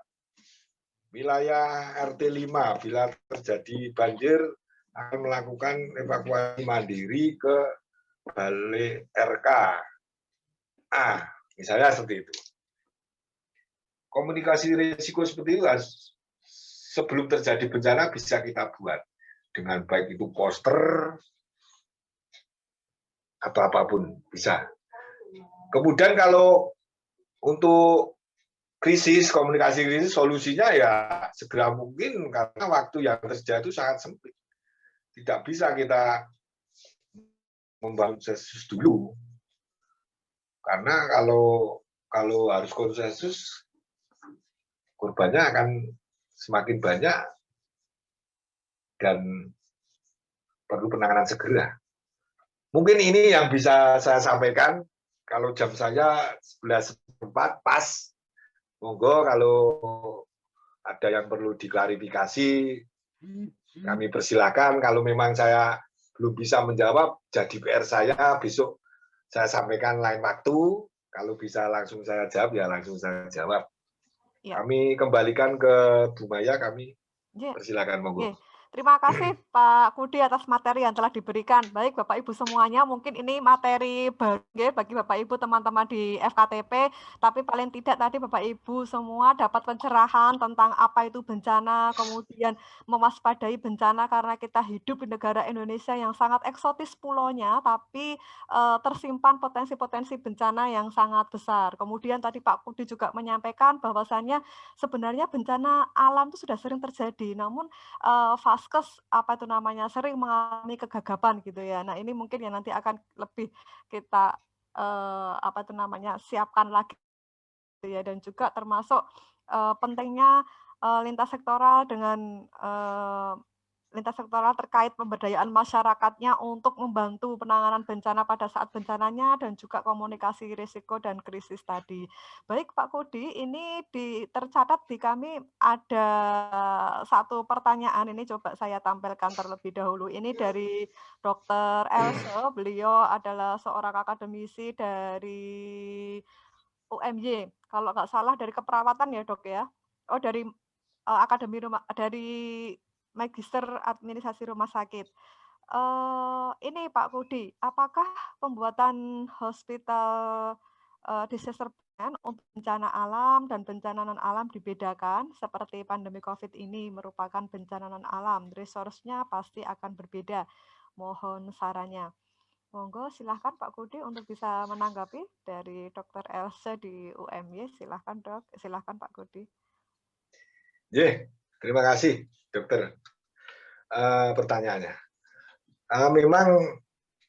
wilayah RT 5 bila terjadi banjir akan melakukan evakuasi mandiri ke Balai RK A, misalnya seperti itu. Komunikasi risiko seperti itu sebelum terjadi bencana bisa kita buat dengan baik itu poster atau apapun bisa. Kemudian kalau untuk krisis, komunikasi krisis, solusinya ya segera mungkin karena waktu yang tersedia itu sangat sempit. Tidak bisa kita membangun konsensus dulu. Karena kalau harus konsensus, korbannya akan semakin banyak dan perlu penanganan segera. Mungkin ini yang bisa saya sampaikan. Kalau jam saya 11.04 pas, monggo kalau ada yang perlu diklarifikasi, kami persilakan. Kalau memang saya belum bisa menjawab, jadi PR saya besok saya sampaikan lain waktu. Kalau bisa langsung saya jawab, ya langsung saya jawab. Ya. Kami kembalikan ke Bu Maya, kami persilakan monggo. Terima kasih Pak Kudi atas materi yang telah diberikan. Baik Bapak Ibu semuanya, mungkin ini materi baru bagi Bapak Ibu teman-teman di FKTP, tapi paling tidak tadi Bapak Ibu semua dapat pencerahan tentang apa itu bencana, kemudian mewaspadai bencana karena kita hidup di negara Indonesia yang sangat eksotis pulaunya, tapi tersimpan potensi-potensi bencana yang sangat besar. Kemudian tadi Pak Kudi juga menyampaikan bahwasannya sebenarnya bencana alam itu sudah sering terjadi, namun Vaskes sering mengalami kegagapan gitu ya. Nah ini mungkin yang nanti akan lebih kita siapkan lagi gitu ya, dan juga termasuk pentingnya lintas sektoral dengan lintas sektoral terkait pemberdayaan masyarakatnya untuk membantu penanganan bencana pada saat bencananya dan juga komunikasi risiko dan krisis tadi. Baik Pak Kudi, ini tercatat di kami ada satu pertanyaan, ini coba saya tampilkan terlebih dahulu. Ini dari Dr. Else, beliau adalah seorang akademisi dari UMY, kalau nggak salah dari keperawatan ya dok ya. Oh dari dari Magister Administrasi Rumah Sakit. Ini Pak Kudi, apakah pembuatan hospital disaster plan untuk bencana alam dan bencana non alam dibedakan? Seperti pandemi COVID ini merupakan bencana non alam, resource-nya pasti akan berbeda. Mohon sarannya. Monggo silahkan Pak Kudi untuk bisa menanggapi dari Dr. Else di UMY. Silahkan dok, silahkan Pak Kudi. Terima kasih dokter. Pertanyaannya, memang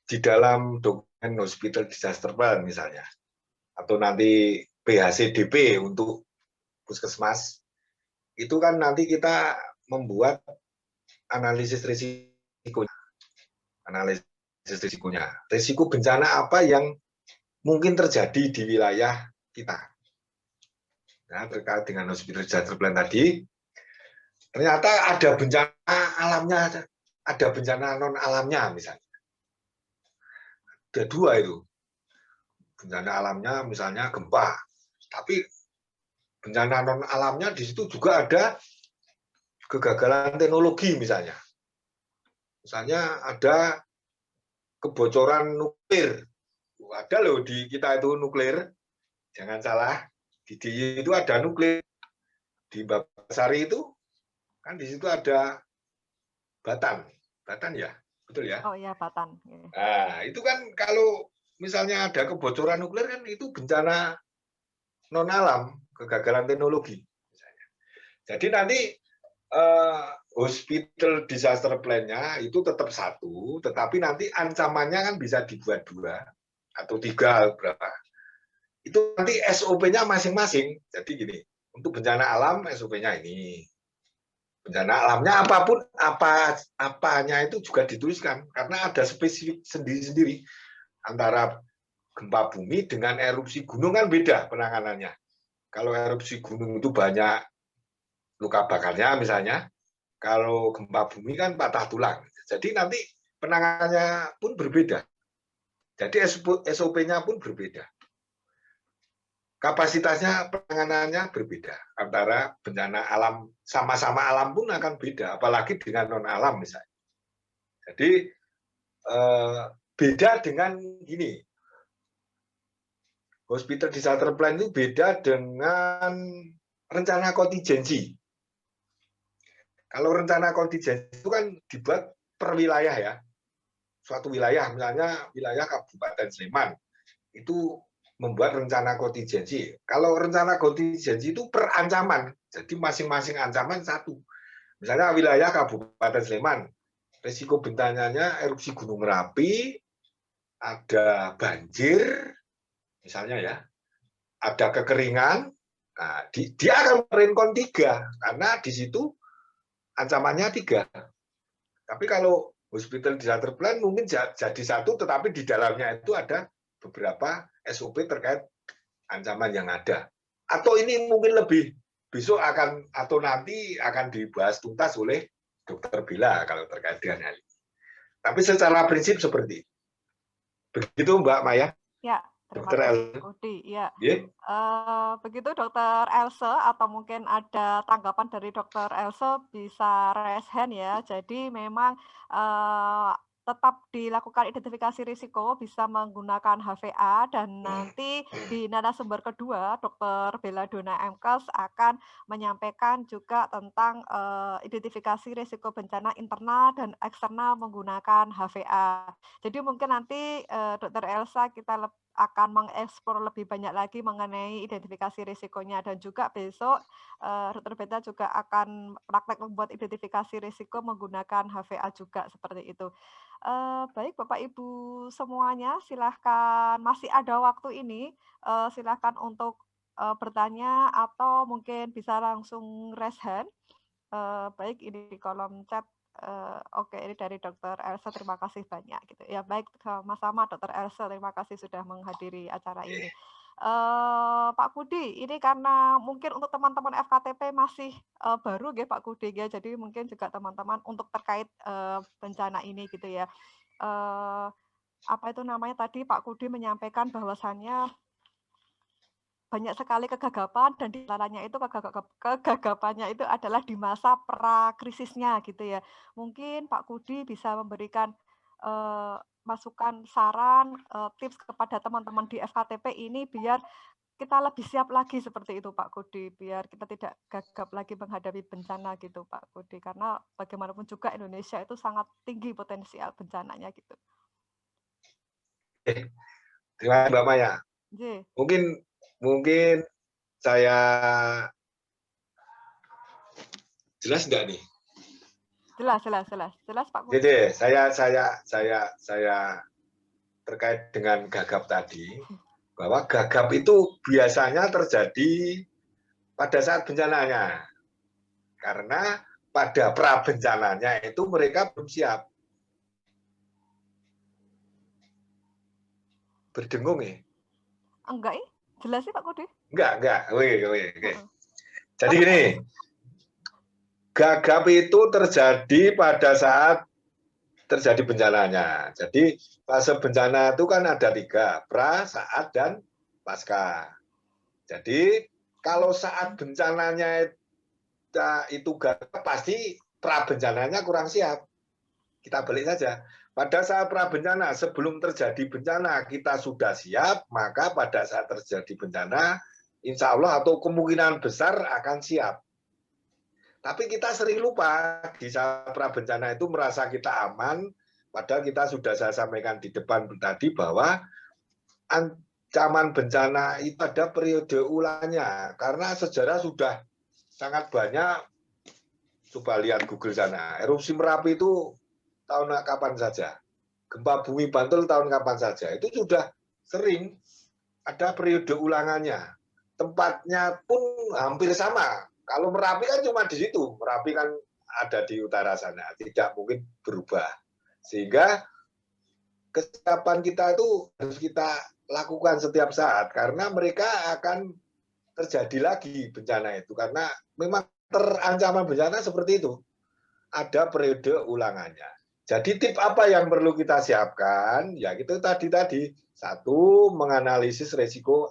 di dalam dokumen Hospital Disaster Plan misalnya, atau nanti PHCDP untuk puskesmas, itu kan nanti kita membuat analisis risikonya. Risiko bencana apa yang mungkin terjadi di wilayah kita. Nah, terkait dengan Hospital Disaster Plan tadi, ternyata ada bencana alamnya, ada bencana non alamnya misalnya. Ada dua itu. Bencana alamnya misalnya gempa, tapi bencana non alamnya di situ juga ada kegagalan teknologi misalnya. Misalnya ada kebocoran nuklir. Ada loh di kita itu nuklir. Jangan salah, di DIY itu ada nuklir. Di Bagasari itu kan di situ ada Batan ya, betul ya? Oh iya, Batan. Nah, itu kan kalau misalnya ada kebocoran nuklir kan itu bencana non alam, kegagalan teknologi misalnya. Jadi nanti hospital disaster plan-nya itu tetap satu, tetapi nanti ancamannya kan bisa dibuat 2 atau 3 berapa. Itu nanti SOP-nya masing-masing. Jadi gini, untuk bencana alam SOP-nya ini. Bencana alamnya apapun, apanya itu juga dituliskan karena ada spesifik sendiri-sendiri antara gempa bumi dengan erupsi gunung kan beda penanganannya. Kalau erupsi gunung itu banyak luka bakarnya misalnya, kalau gempa bumi kan patah tulang. Jadi nanti penanganannya pun berbeda. Jadi SOP-nya pun berbeda. Kapasitasnya penanganannya berbeda antara bencana alam, sama-sama alam pun akan beda, apalagi dengan non alam misalnya. Jadi beda dengan gini, hospital disaster plan itu beda dengan rencana kontingensi. Kalau rencana kontingensi itu kan dibuat per wilayah ya, suatu wilayah, misalnya wilayah Kabupaten Sleman itu membuat rencana kontingensi. Kalau rencana kontingensi itu per ancaman, jadi masing-masing ancaman satu. Misalnya wilayah Kabupaten Sleman, risiko bencananya erupsi Gunung Merapi, ada banjir, misalnya ya, ada kekeringan, nah, dia akan merenkon 3, karena di situ ancamannya 3. Tapi kalau hospital disaster plan mungkin jadi satu, tetapi di dalamnya itu ada beberapa SOP terkait ancaman yang ada. Atau ini mungkin lebih besok akan atau nanti akan dibahas tuntas oleh Dr. Bella kalau terkait dengan hal ini. Tapi secara prinsip seperti itu. Begitu Mbak Maya? Ya, terima Dr. kasih Budi. Ya. Yeah. Begitu Dr. Else, atau mungkin ada tanggapan dari Dr. Else bisa raise hand ya. Jadi memang tetap dilakukan identifikasi risiko bisa menggunakan HVA, dan nanti di narasumber kedua Dr. Bella Dona MKes akan menyampaikan juga tentang identifikasi risiko bencana internal dan eksternal menggunakan HVA. Jadi mungkin nanti Dr. Elsa kita akan mengeksplor lebih banyak lagi mengenai identifikasi risikonya, dan juga besok Dr. Bella juga akan praktek membuat identifikasi risiko menggunakan HVA juga seperti itu. Baik Bapak Ibu semuanya, silahkan, masih ada waktu ini, silahkan untuk bertanya atau mungkin bisa langsung raise hand. Baik, ini di kolom chat. Oke, ini dari Dr. Elsa, terima kasih banyak gitu ya. Baik, sama-sama Dr. Elsa, terima kasih sudah menghadiri acara ini. Pak Kudi, ini karena mungkin untuk teman-teman FKTP masih baru ya Pak Kudi ya, jadi mungkin juga teman-teman untuk terkait bencana ini gitu ya. Apa itu namanya tadi Pak Kudi menyampaikan bahwasannya banyak sekali kegagapan, dan di antaranya itu kegagapannya itu adalah di masa pra-krisisnya gitu ya. Mungkin Pak Kudi bisa memberikan masukan, saran, tips kepada teman-teman di FKTP ini biar kita lebih siap lagi seperti itu Pak Kudi, biar kita tidak gagap lagi menghadapi bencana gitu Pak Kudi, karena bagaimanapun juga Indonesia itu sangat tinggi potensial bencananya gitu. Terima kasih Mbak Maya. Mungkin saya jelas enggak nih? Jelas Pak Kudi. Jadi saya terkait dengan gagap tadi, bahwa gagap itu biasanya terjadi pada saat bencananya, karena pada pra bencananya itu mereka belum siap. Berdengung ya? Enggak ya? Jelas sih Pak Kudi? Enggak. Oke. Jadi gini, gagap itu terjadi pada saat terjadi bencananya. Jadi fase bencana itu kan ada 3, pra, saat, dan pasca. Jadi kalau saat bencananya itu gagap, pasti pra bencananya kurang siap. Kita balik saja. Pada saat pra bencana, sebelum terjadi bencana kita sudah siap, maka pada saat terjadi bencana, insya Allah atau kemungkinan besar akan siap. Tapi kita sering lupa di saat pra bencana itu merasa kita aman, padahal kita sudah saya sampaikan di depan tadi bahwa ancaman bencana itu ada periode ulangnya, karena sejarah sudah sangat banyak. Coba lihat Google sana, erupsi Merapi itu tahun kapan saja, gempa bumi Bantul tahun kapan saja, itu sudah sering ada periode ulangannya. Tempatnya pun hampir sama. Kalau Merapi kan cuma di situ, Merapi kan ada di utara sana, tidak mungkin berubah. Sehingga kesiapan kita itu harus kita lakukan setiap saat karena mereka akan terjadi lagi bencana itu karena memang terancaman bencana seperti itu. Ada periode ulangannya. Jadi tip apa yang perlu kita siapkan? Ya itu tadi. Satu, menganalisis resiko.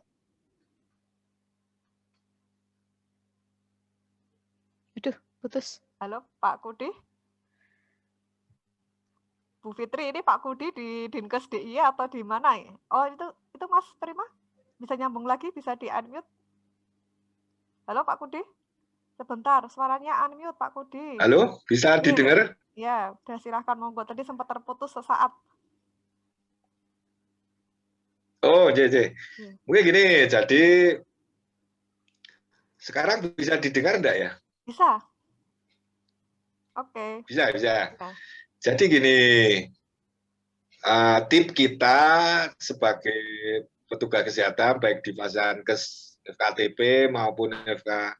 Aduh, putus. Halo, Pak Kudi? Bu Fitri, ini Pak Kudi di Dinkes DIY atau di mana ya? Oh, itu Mas Prima? Bisa nyambung lagi, bisa di-unmute? Halo, Pak Kudi? Sebentar, suaranya unmute, Pak Kudi. Halo, bisa didengar? Ya, udah silahkan monggo. Tadi sempat terputus sesaat. Oh, JJ. Mungkin gini, jadi sekarang bisa didengar enggak ya? Bisa. Oke. Bisa. Ya. Jadi gini, tip kita sebagai petugas kesehatan, baik di Fasankes FKTP maupun FK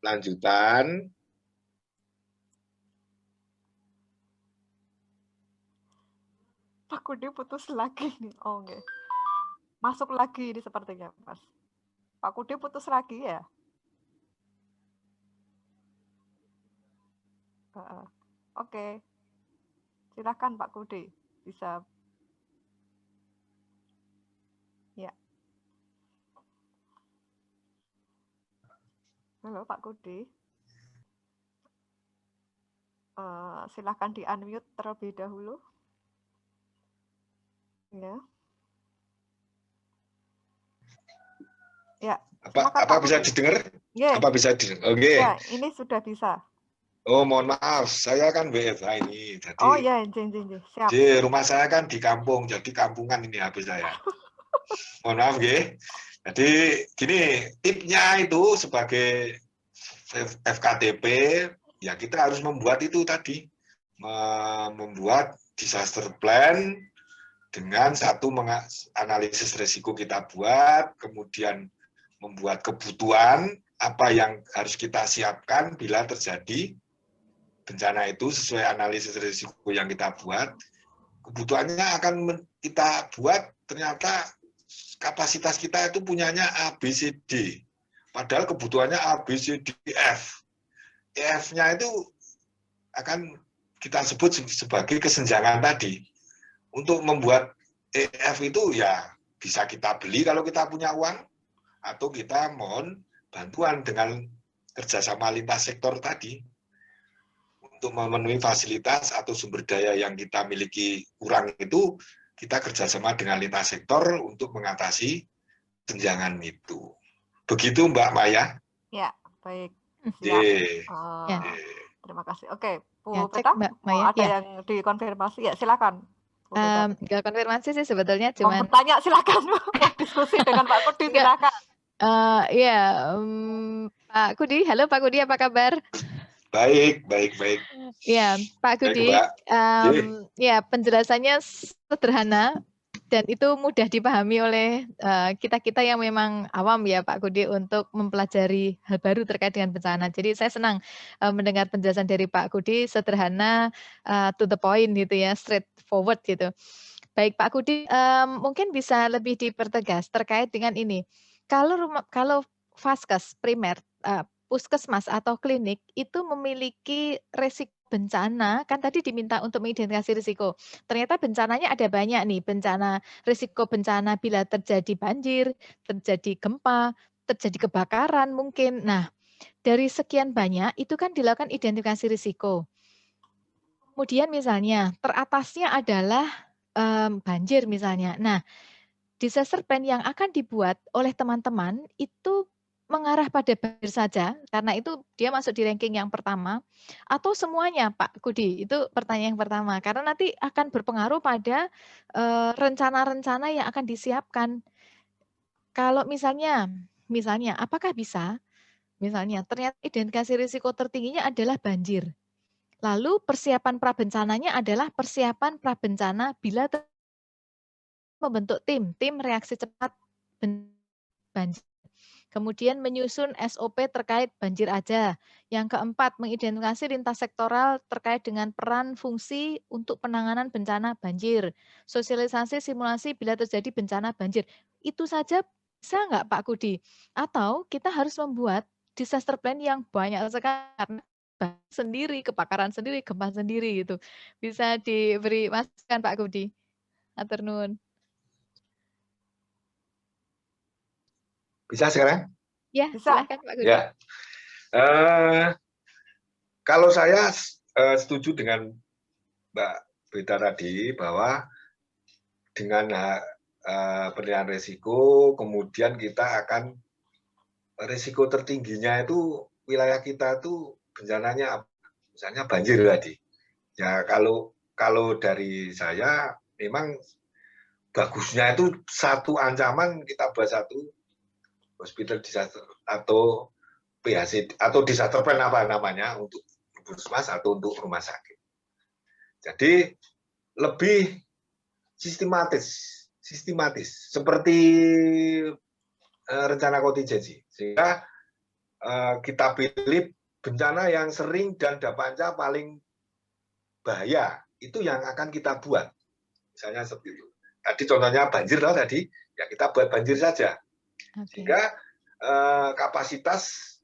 lanjutan, Pak Kudi putus lagi nih. Oh, enggak. Masuk lagi ini sepertinya, Mas. Pak Kudi putus lagi ya? Oke. Silakan Pak Kudi. Bisa. Ya. Halo Pak Kudi. Silakan di-unmute terlebih dahulu. Ya. Ya. Apa bisa didengar? Yeah. Apa bisa didengar? Oke. Ya, ini sudah bisa. Oh, mohon maaf, saya kan WFH ini. Jadi, oh ya, siap. Di rumah saya kan di kampung, jadi kampungan ini HP saya. Mohon maaf, nggih. Jadi gini, tipnya itu sebagai FKTP, ya kita harus membuat itu tadi, membuat disaster plan dengan satu analisis risiko kita buat, kemudian membuat kebutuhan apa yang harus kita siapkan bila terjadi bencana itu sesuai analisis risiko yang kita buat. Kebutuhannya akan kita buat, ternyata kapasitas kita itu punyanya A, B, C, D. Padahal kebutuhannya A, B, C, D, F. EF-nya itu akan kita sebut sebagai kesenjangan tadi. Untuk membuat EF itu ya bisa kita beli kalau kita punya uang, atau kita mohon bantuan dengan kerjasama lintas sektor tadi. Untuk memenuhi fasilitas atau sumber daya yang kita miliki kurang itu, kita kerjasama dengan lintas sektor untuk mengatasi kesenjangan itu. Begitu Mbak Maya? Ya, baik. Siap. Terima kasih. Oke, Bu Ya, Peta, Mbak Maya. ada yang dikonfirmasi? Ya, silakan. Enggak konfirmasi sih sebetulnya, cuman bertanya silakan. Diskusi dengan Pak Kudi, silakan. Pak Kudi, halo Pak Kudi, apa kabar? Baik. Ya, Pak Kudi, ya penjelasannya sederhana dan itu mudah dipahami oleh kita-kita yang memang awam ya Pak Kudi untuk mempelajari hal baru terkait dengan bencana. Jadi saya senang mendengar penjelasan dari Pak Kudi sederhana, to the point gitu ya, straightforward gitu. Baik Pak Kudi, mungkin bisa lebih dipertegas terkait dengan ini. Kalau Vaskes primer, puskesmas atau klinik itu memiliki risiko bencana, kan tadi diminta untuk mengidentifikasi risiko. Ternyata bencananya ada banyak nih, risiko bencana bila terjadi banjir, terjadi gempa, terjadi kebakaran mungkin. Nah, dari sekian banyak itu kan dilakukan identifikasi risiko. Kemudian misalnya teratasnya adalah banjir misalnya. Nah, disaster plan yang akan dibuat oleh teman-teman itu mengarah pada banjir saja, karena itu dia masuk di ranking yang pertama, atau semuanya Pak Kudi? Itu pertanyaan yang pertama, karena nanti akan berpengaruh pada rencana-rencana yang akan disiapkan. Kalau misalnya apakah bisa, misalnya ternyata identifikasi risiko tertingginya adalah banjir, lalu persiapan prabencananya adalah persiapan prabencana bila membentuk tim reaksi cepat banjir. Kemudian menyusun SOP terkait banjir aja. Yang keempat, mengidentifikasi lintas sektoral terkait dengan peran fungsi untuk penanganan bencana banjir. Sosialisasi simulasi bila terjadi bencana banjir. Itu saja bisa nggak Pak Kudi? Atau kita harus membuat disaster plan yang banyak sekali karena sendiri, kebakaran sendiri, gempa sendiri gitu. Bisa diberi masukan Pak Kudi? Atur nuwun. Bisa sekarang? Ya, Bisa. silahkan Pak Kudi. Ya. Kalau saya setuju dengan Mbak Beta tadi bahwa dengan penilaian risiko, kemudian kita akan risiko tertingginya itu wilayah kita itu bencananya misalnya banjir tadi. Ya kalau dari saya memang bagusnya itu satu ancaman kita buat satu hospital disaster atau PHC atau disaster plan apa namanya untuk puskesmas atau untuk rumah sakit. Jadi lebih sistematis seperti rencana kontingensi, sehingga kita pilih bencana yang sering dan dampaknya paling bahaya itu yang akan kita buat, misalnya seperti itu. Tadi contohnya banjir loh tadi, ya kita buat banjir saja, sehingga kapasitas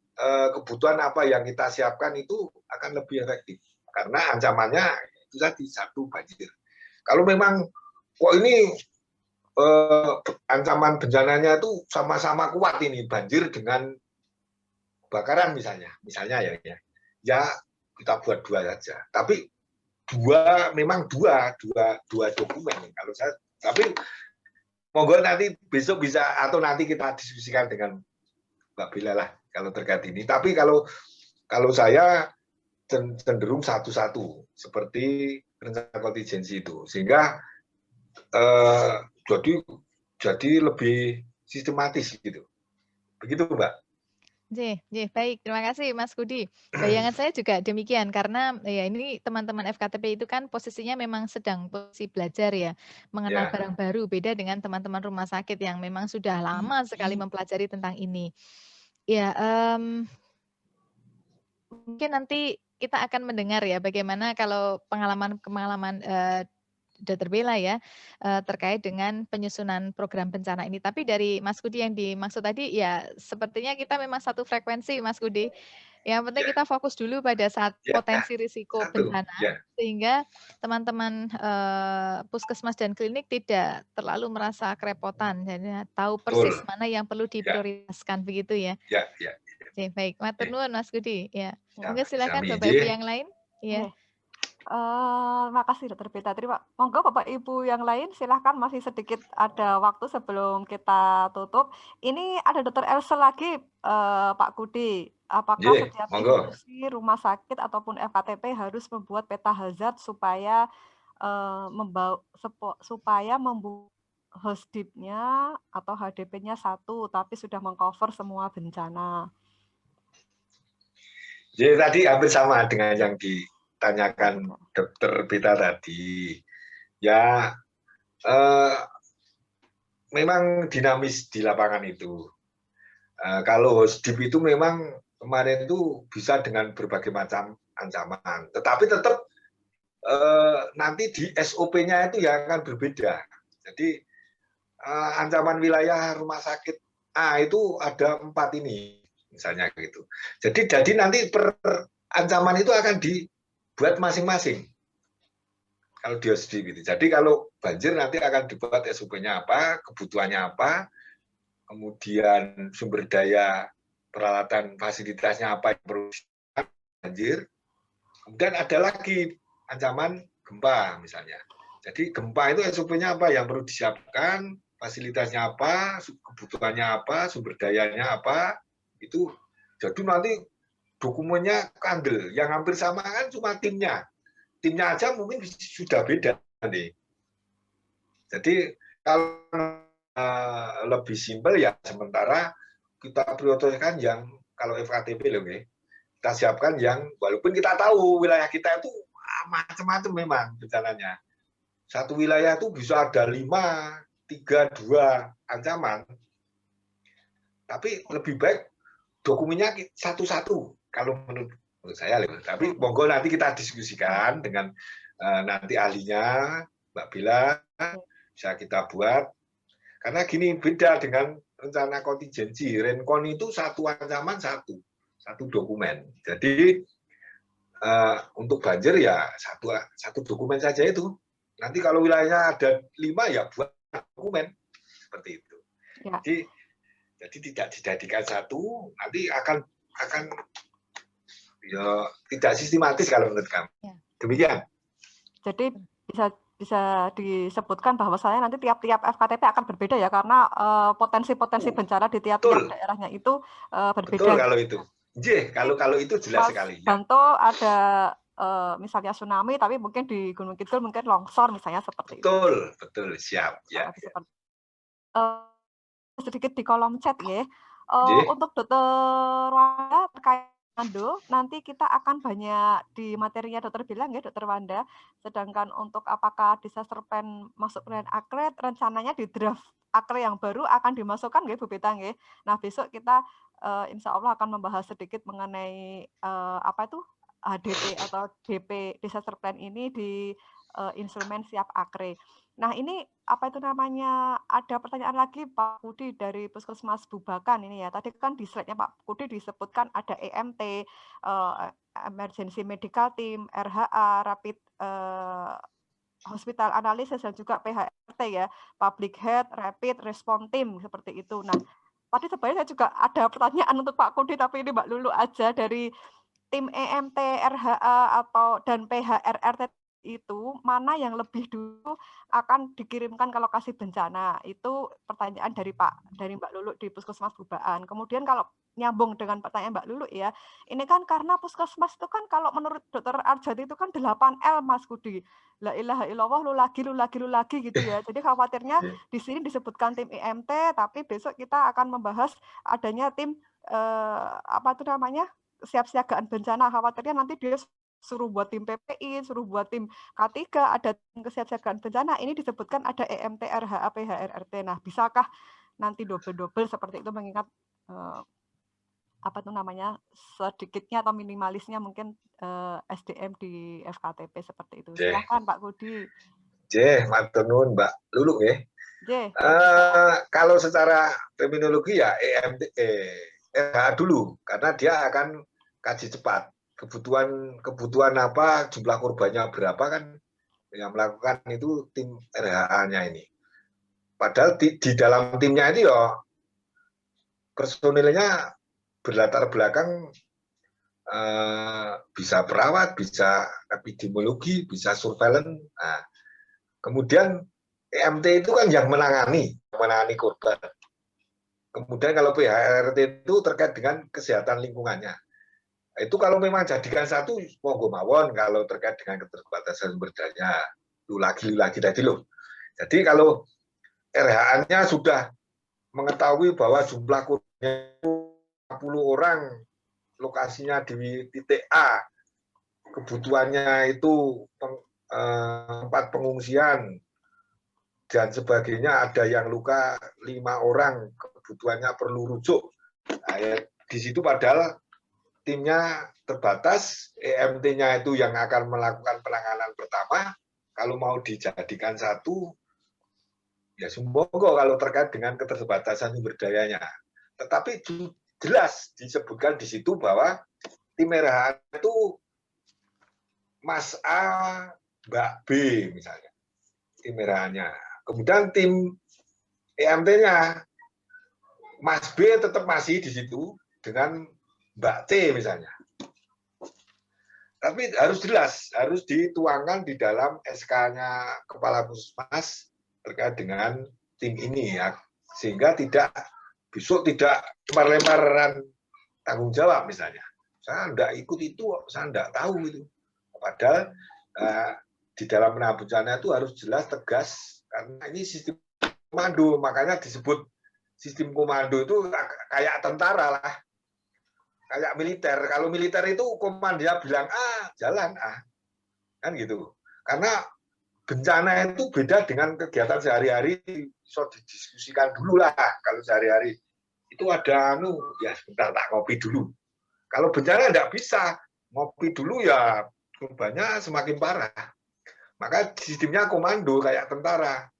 kebutuhan apa yang kita siapkan itu akan lebih efektif karena ancamannya itu tadi satu banjir. Kalau memang kok ini ancaman bencananya itu sama-sama kuat ini banjir dengan kebakaran misalnya ya kita buat dua saja. Tapi memang dua dokumen kalau saya. Tapi monggo nanti besok bisa atau nanti kita diskusikan dengan Mbak Bila lah kalau terkait ini. Tapi kalau saya cenderung satu-satu seperti rencana kontingensi itu, sehingga jadi lebih sistematis gitu. Begitu Mbak. Baik, terima kasih Mas Kudi. Bayangan saya juga demikian karena ya ini teman-teman FKTP itu kan posisinya memang sedang posisi belajar ya, mengenal barang baru, beda dengan teman-teman rumah sakit yang memang sudah lama sekali mempelajari tentang ini. Ya, mungkin nanti kita akan mendengar ya bagaimana kalau pengalaman Dr. Bella ya terkait dengan penyusunan program bencana ini. Tapi dari Mas Kudi yang dimaksud tadi ya sepertinya kita memang satu frekuensi Mas Kudi. Yang penting kita fokus dulu pada saat potensi risiko bencana sehingga teman-teman puskesmas dan klinik tidak terlalu merasa kerepotan dan tahu persis mana yang perlu diprioritaskan begitu ya. Baik, matur nuwun Mas Kudi ya. Monggo silakan Bapak Ibu yang lain. Ya. Makasih Dr. Beta. Monggo Bapak Ibu yang lain silahkan, masih sedikit ada waktu sebelum kita tutup. Ini ada Dr. Else lagi Pak Kudi. Apakah setiap institusi, rumah sakit ataupun FKTP harus membuat peta hazard supaya membuat HOSDIP-nya atau HDP-nya satu tapi sudah mengcover semua bencana? Jadi tadi hampir sama dengan yang ditanyakan Dr. Beta tadi. Ya, memang dinamis di lapangan itu. Kalau HOSDIP itu memang kemarin itu bisa dengan berbagai macam ancaman. Tetapi tetap nanti di SOP-nya itu yang akan berbeda. Jadi ancaman wilayah rumah sakit A itu ada 4 ini. Misalnya gitu. Jadi nanti per ancaman itu akan dibuat masing-masing. Kalau di HOSDIP gitu. Jadi kalau banjir nanti akan dibuat SOP-nya apa, kebutuhannya apa, kemudian sumber daya peralatan fasilitasnya apa yang perlu banjir. Kemudian ada lagi ancaman gempa misalnya. Jadi gempa itu SOP-nya apa yang perlu disiapkan, fasilitasnya apa, kebutuhannya apa, sumber dayanya apa. Itu jadi nanti dokumennya kandel. Yang hampir sama kan cuma timnya aja mungkin sudah beda nih. Jadi kalau lebih simpel ya sementara kita prioritaskan yang kalau FKTP loh, kita siapkan yang walaupun kita tahu wilayah kita itu macam-macam memang bencananya. Satu wilayah itu bisa ada 5, 3, 2 ancaman. Tapi lebih baik dokumennya satu-satu kalau menurut saya. Tapi monggo nanti kita diskusikan dengan nanti ahlinya, Mbak Bila, bisa kita buat. Karena gini, beda dengan rencana kontingensi. Rencon itu satu ancaman satu dokumen. Jadi untuk banjir ya satu dokumen saja itu. Nanti kalau wilayahnya ada 5 ya buat dokumen seperti itu. Ya. Jadi tidak dijadikan satu, nanti akan ya tidak sistematis kalau menurut kami. Ya. Demikian. Jadi bisa disebutkan bahwa saya nanti tiap-tiap FKTP akan berbeda ya, karena potensi-potensi bencana di tiap-tiap daerahnya itu berbeda. Betul kalau itu. Kalau itu jelas sekali. Ya. Bantu ada misalnya tsunami, tapi mungkin di Gunung Kidul mungkin longsor misalnya seperti itu. Betul, siap. Ya. Sedikit di kolom chat ya. Untuk Dokter Wanda terkait Ando, nanti kita akan banyak di materinya Dokter bilang ya, Dokter Wanda. Sedangkan untuk apakah disaster plan masuk plan akre, rencananya di draft akre yang baru akan dimasukkan ya Bu Betang ya. Nah besok kita insya Allah akan membahas sedikit mengenai apa itu HDP atau DP disaster plan ini di instrumen siap akre. Nah ini apa itu namanya, ada pertanyaan lagi Pak Kudi dari Puskesmas Bubakan ini ya. Tadi kan di slide-nya Pak Kudi disebutkan ada EMT, Emergency Medical Team, RHA, Rapid Hospital Analysis, dan juga PHRT ya, Public Health Rapid Response Team, seperti itu. Nah tadi sebenarnya saya juga ada pertanyaan untuk Pak Kudi, tapi ini Mbak Lulu aja, dari tim EMT, RHA dan PHRRT itu mana yang lebih dulu akan dikirimkan ke lokasi bencana? Itu pertanyaan dari Mbak Lulu di Puskesmas Bubaan. Kemudian kalau nyambung dengan pertanyaan Mbak Lulu ya, ini kan karena puskesmas itu kan kalau menurut Dokter Arjati itu kan 8L Mas Kudi. La ilaha illallah, lu lagi gitu ya. Jadi khawatirnya di sini disebutkan tim EMT, tapi besok kita akan membahas adanya tim apa itu namanya, siapsiagaan bencana. Khawatirnya nanti dia suruh buat tim PPI, suruh buat tim K3, ada tim kesiapsiagaan bencana, ini disebutkan ada EMT, RHA, PHRRT. Nah, bisakah nanti double-double seperti itu, mengingat apa itu namanya, sedikitnya atau minimalisnya mungkin SDM di FKTP seperti itu. Silakan Pak Kudi. Matur nuwun Mbak Lulu ya. Kalau secara terminologi ya EMT, RHA dulu, karena dia akan kaji cepat. Kebutuhan apa, jumlah korbannya berapa, kan yang melakukan itu tim RHA-nya ini. Padahal di dalam timnya ini ya personilnya berlatar belakang bisa perawat, bisa epidemiologi, bisa surveillance. Nah, kemudian EMT itu kan yang menangani korban. Kemudian kalau PHRT itu terkait dengan kesehatan lingkungannya. Itu kalau memang jadikan satu, monggo mawon kalau terkait dengan keterbatasan sumber daya. Lu lagi tadi loh. Jadi kalau RHA-nya sudah mengetahui bahwa jumlah korbannya 50 orang, lokasinya di titik A, kebutuhannya itu tempat pengungsian dan sebagainya, ada yang luka 5 orang, kebutuhannya perlu rujuk. Nah, ya, di situ padahal timnya terbatas, EMT-nya itu yang akan melakukan penanganan pertama. Kalau mau dijadikan satu, ya semoga kalau terkait dengan keterbatasan sumber dayanya. Tetapi jelas disebutkan di situ bahwa tim RHA itu Mas A, Mbak B misalnya, tim RHA-nya. Kemudian tim EMT-nya Mas B tetap masih di situ dengan Mbak T misalnya. Tapi harus jelas, harus dituangkan di dalam SK-nya Kepala Puskesmas terkait dengan tim ini ya, sehingga besok tidak lempar-lemparan tanggung jawab misalnya. Saya enggak ikut itu, saya enggak tahu itu. Padahal di dalam penanganan bencana itu harus jelas, tegas, karena ini sistem komando, makanya disebut sistem komando itu kayak tentara lah. Kayak militer. Kalau militer itu komandannya bilang A, jalan A. Kan gitu. Karena bencana itu beda dengan kegiatan sehari-hari, bisa didiskusikan dulu lah kalau sehari-hari itu ada ya sebentar tak ngopi dulu. Kalau bencana enggak bisa, ngopi dulu ya korbannya semakin parah. Maka sistemnya komando kayak tentara.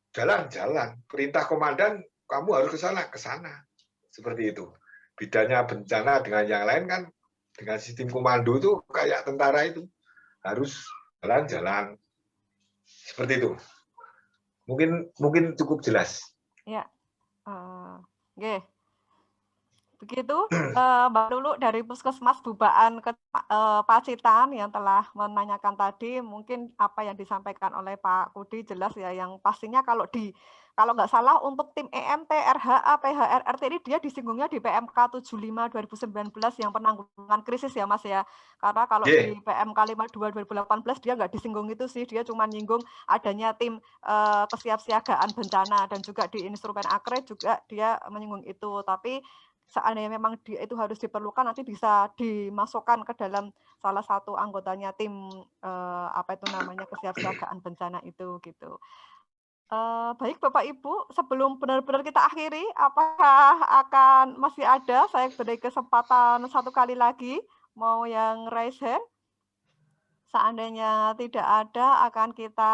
Jalan. Perintah komandan, kamu harus ke sana. Seperti itu. Bedanya bencana dengan yang lain kan, dengan sistem komando itu kayak tentara itu. Harus jalan. Seperti itu. Mungkin cukup jelas. Ya. Oke. Begitu Mbak Lulu dari Puskesmas Bubaan ke Pacitan yang telah menanyakan tadi, mungkin apa yang disampaikan oleh Pak Kudi jelas ya, yang pastinya kalau nggak salah untuk tim EMT, RHA, PHR, RT ini dia disinggungnya di PMK 75 2019 yang penanggulangan krisis ya Mas ya. Karena kalau di PMK 52 2018 dia nggak disinggung itu sih, dia cuma nyinggung adanya tim kesiapsiagaan bencana, dan juga di instrumen AKRE juga dia menyinggung itu. Tapi seandainya memang itu harus diperlukan, nanti bisa dimasukkan ke dalam salah satu anggotanya tim kesiapsiagaan bencana itu gitu. Baik Bapak Ibu, sebelum benar-benar kita akhiri, apakah akan masih ada? Saya beri kesempatan satu kali lagi, mau yang raise hand. Seandainya tidak ada, akan kita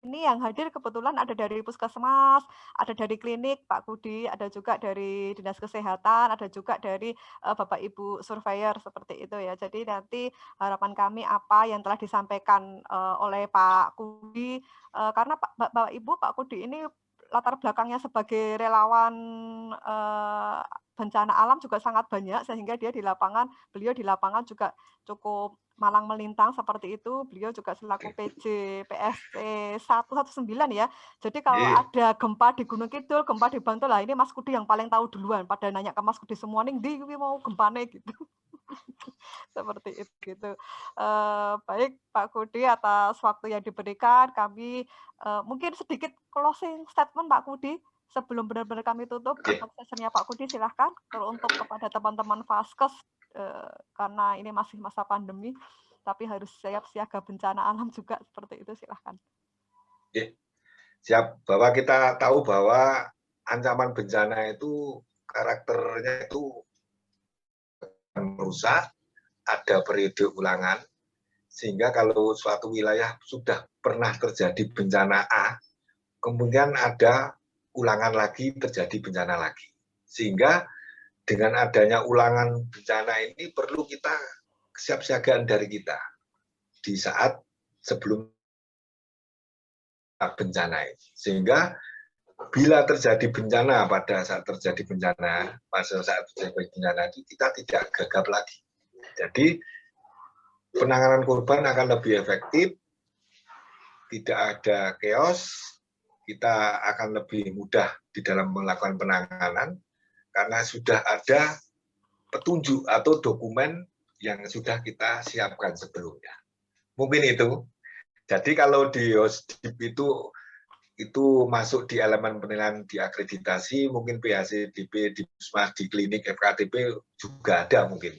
ini yang hadir kebetulan ada dari Puskesmas, ada dari klinik Pak Kudi, ada juga dari Dinas Kesehatan, ada juga dari Bapak Ibu surveyor seperti itu ya. Jadi nanti harapan kami apa yang telah disampaikan oleh Pak Kudi, karena Bapak Ibu Pak Kudi ini latar belakangnya sebagai relawan bencana alam juga sangat banyak, sehingga beliau di lapangan juga cukup malang melintang seperti itu. Beliau juga selaku PJ PSC 119 ya. Jadi kalau ada gempa di Gunung Kidul, gempa di Bantul, lah ini Mas Kudi yang paling tahu duluan. Pada nanya ke Mas Kudi semua nih, di mau gempane gitu. Seperti itu gitu. Baik Pak Kudi, atas waktu yang diberikan, kami mungkin sedikit closing statement Pak Kudi sebelum benar-benar kami tutup untuk sessionnya Pak Kudi, silahkan. Kalau untuk kepada teman-teman Vaskes, karena ini masih masa pandemi, tapi harus siap siaga bencana alam juga, seperti itu, silahkan. Siap, bahwa kita tahu bahwa ancaman bencana itu karakternya itu merusak, ada periode ulangan, sehingga kalau suatu wilayah sudah pernah terjadi bencana A, kemudian ada ulangan lagi, terjadi bencana lagi. Sehingga dengan adanya ulangan bencana ini perlu kita kesiapsiagaan dari kita di saat sebelum bencana ini. Sehingga bila terjadi bencana, pada saat terjadi bencana itu kita tidak gagap lagi. Jadi penanganan korban akan lebih efektif, tidak ada chaos, kita akan lebih mudah di dalam melakukan penanganan karena sudah ada petunjuk atau dokumen yang sudah kita siapkan sebelumnya. Mungkin itu. Jadi kalau di HOSDIP itu masuk di elemen penilaian diakreditasi, mungkin PHCDP, di Puskesmas, di klinik, FKTP juga ada mungkin.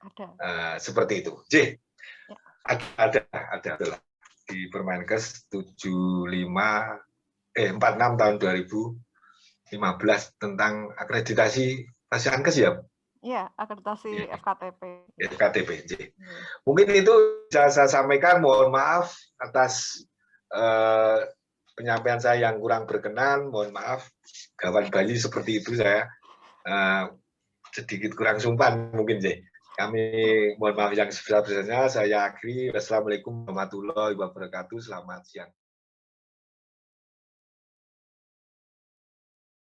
Ada. Seperti itu. Ada di Permenkes 46 tahun 2015 tentang akreditasi Pasienkes ya? Iya, akreditasi FKTP. FKTP. Mungkin itu bisa saya sampaikan, mohon maaf atas penyampaian saya yang kurang berkenan, mohon maaf, gawan bayi seperti itu saya sedikit kurang sumpan mungkin sih. Kami mohon maaf yang sebesar-besarnya, saya akhiri. Wassalamualaikum warahmatullahi wabarakatuh, selamat siang.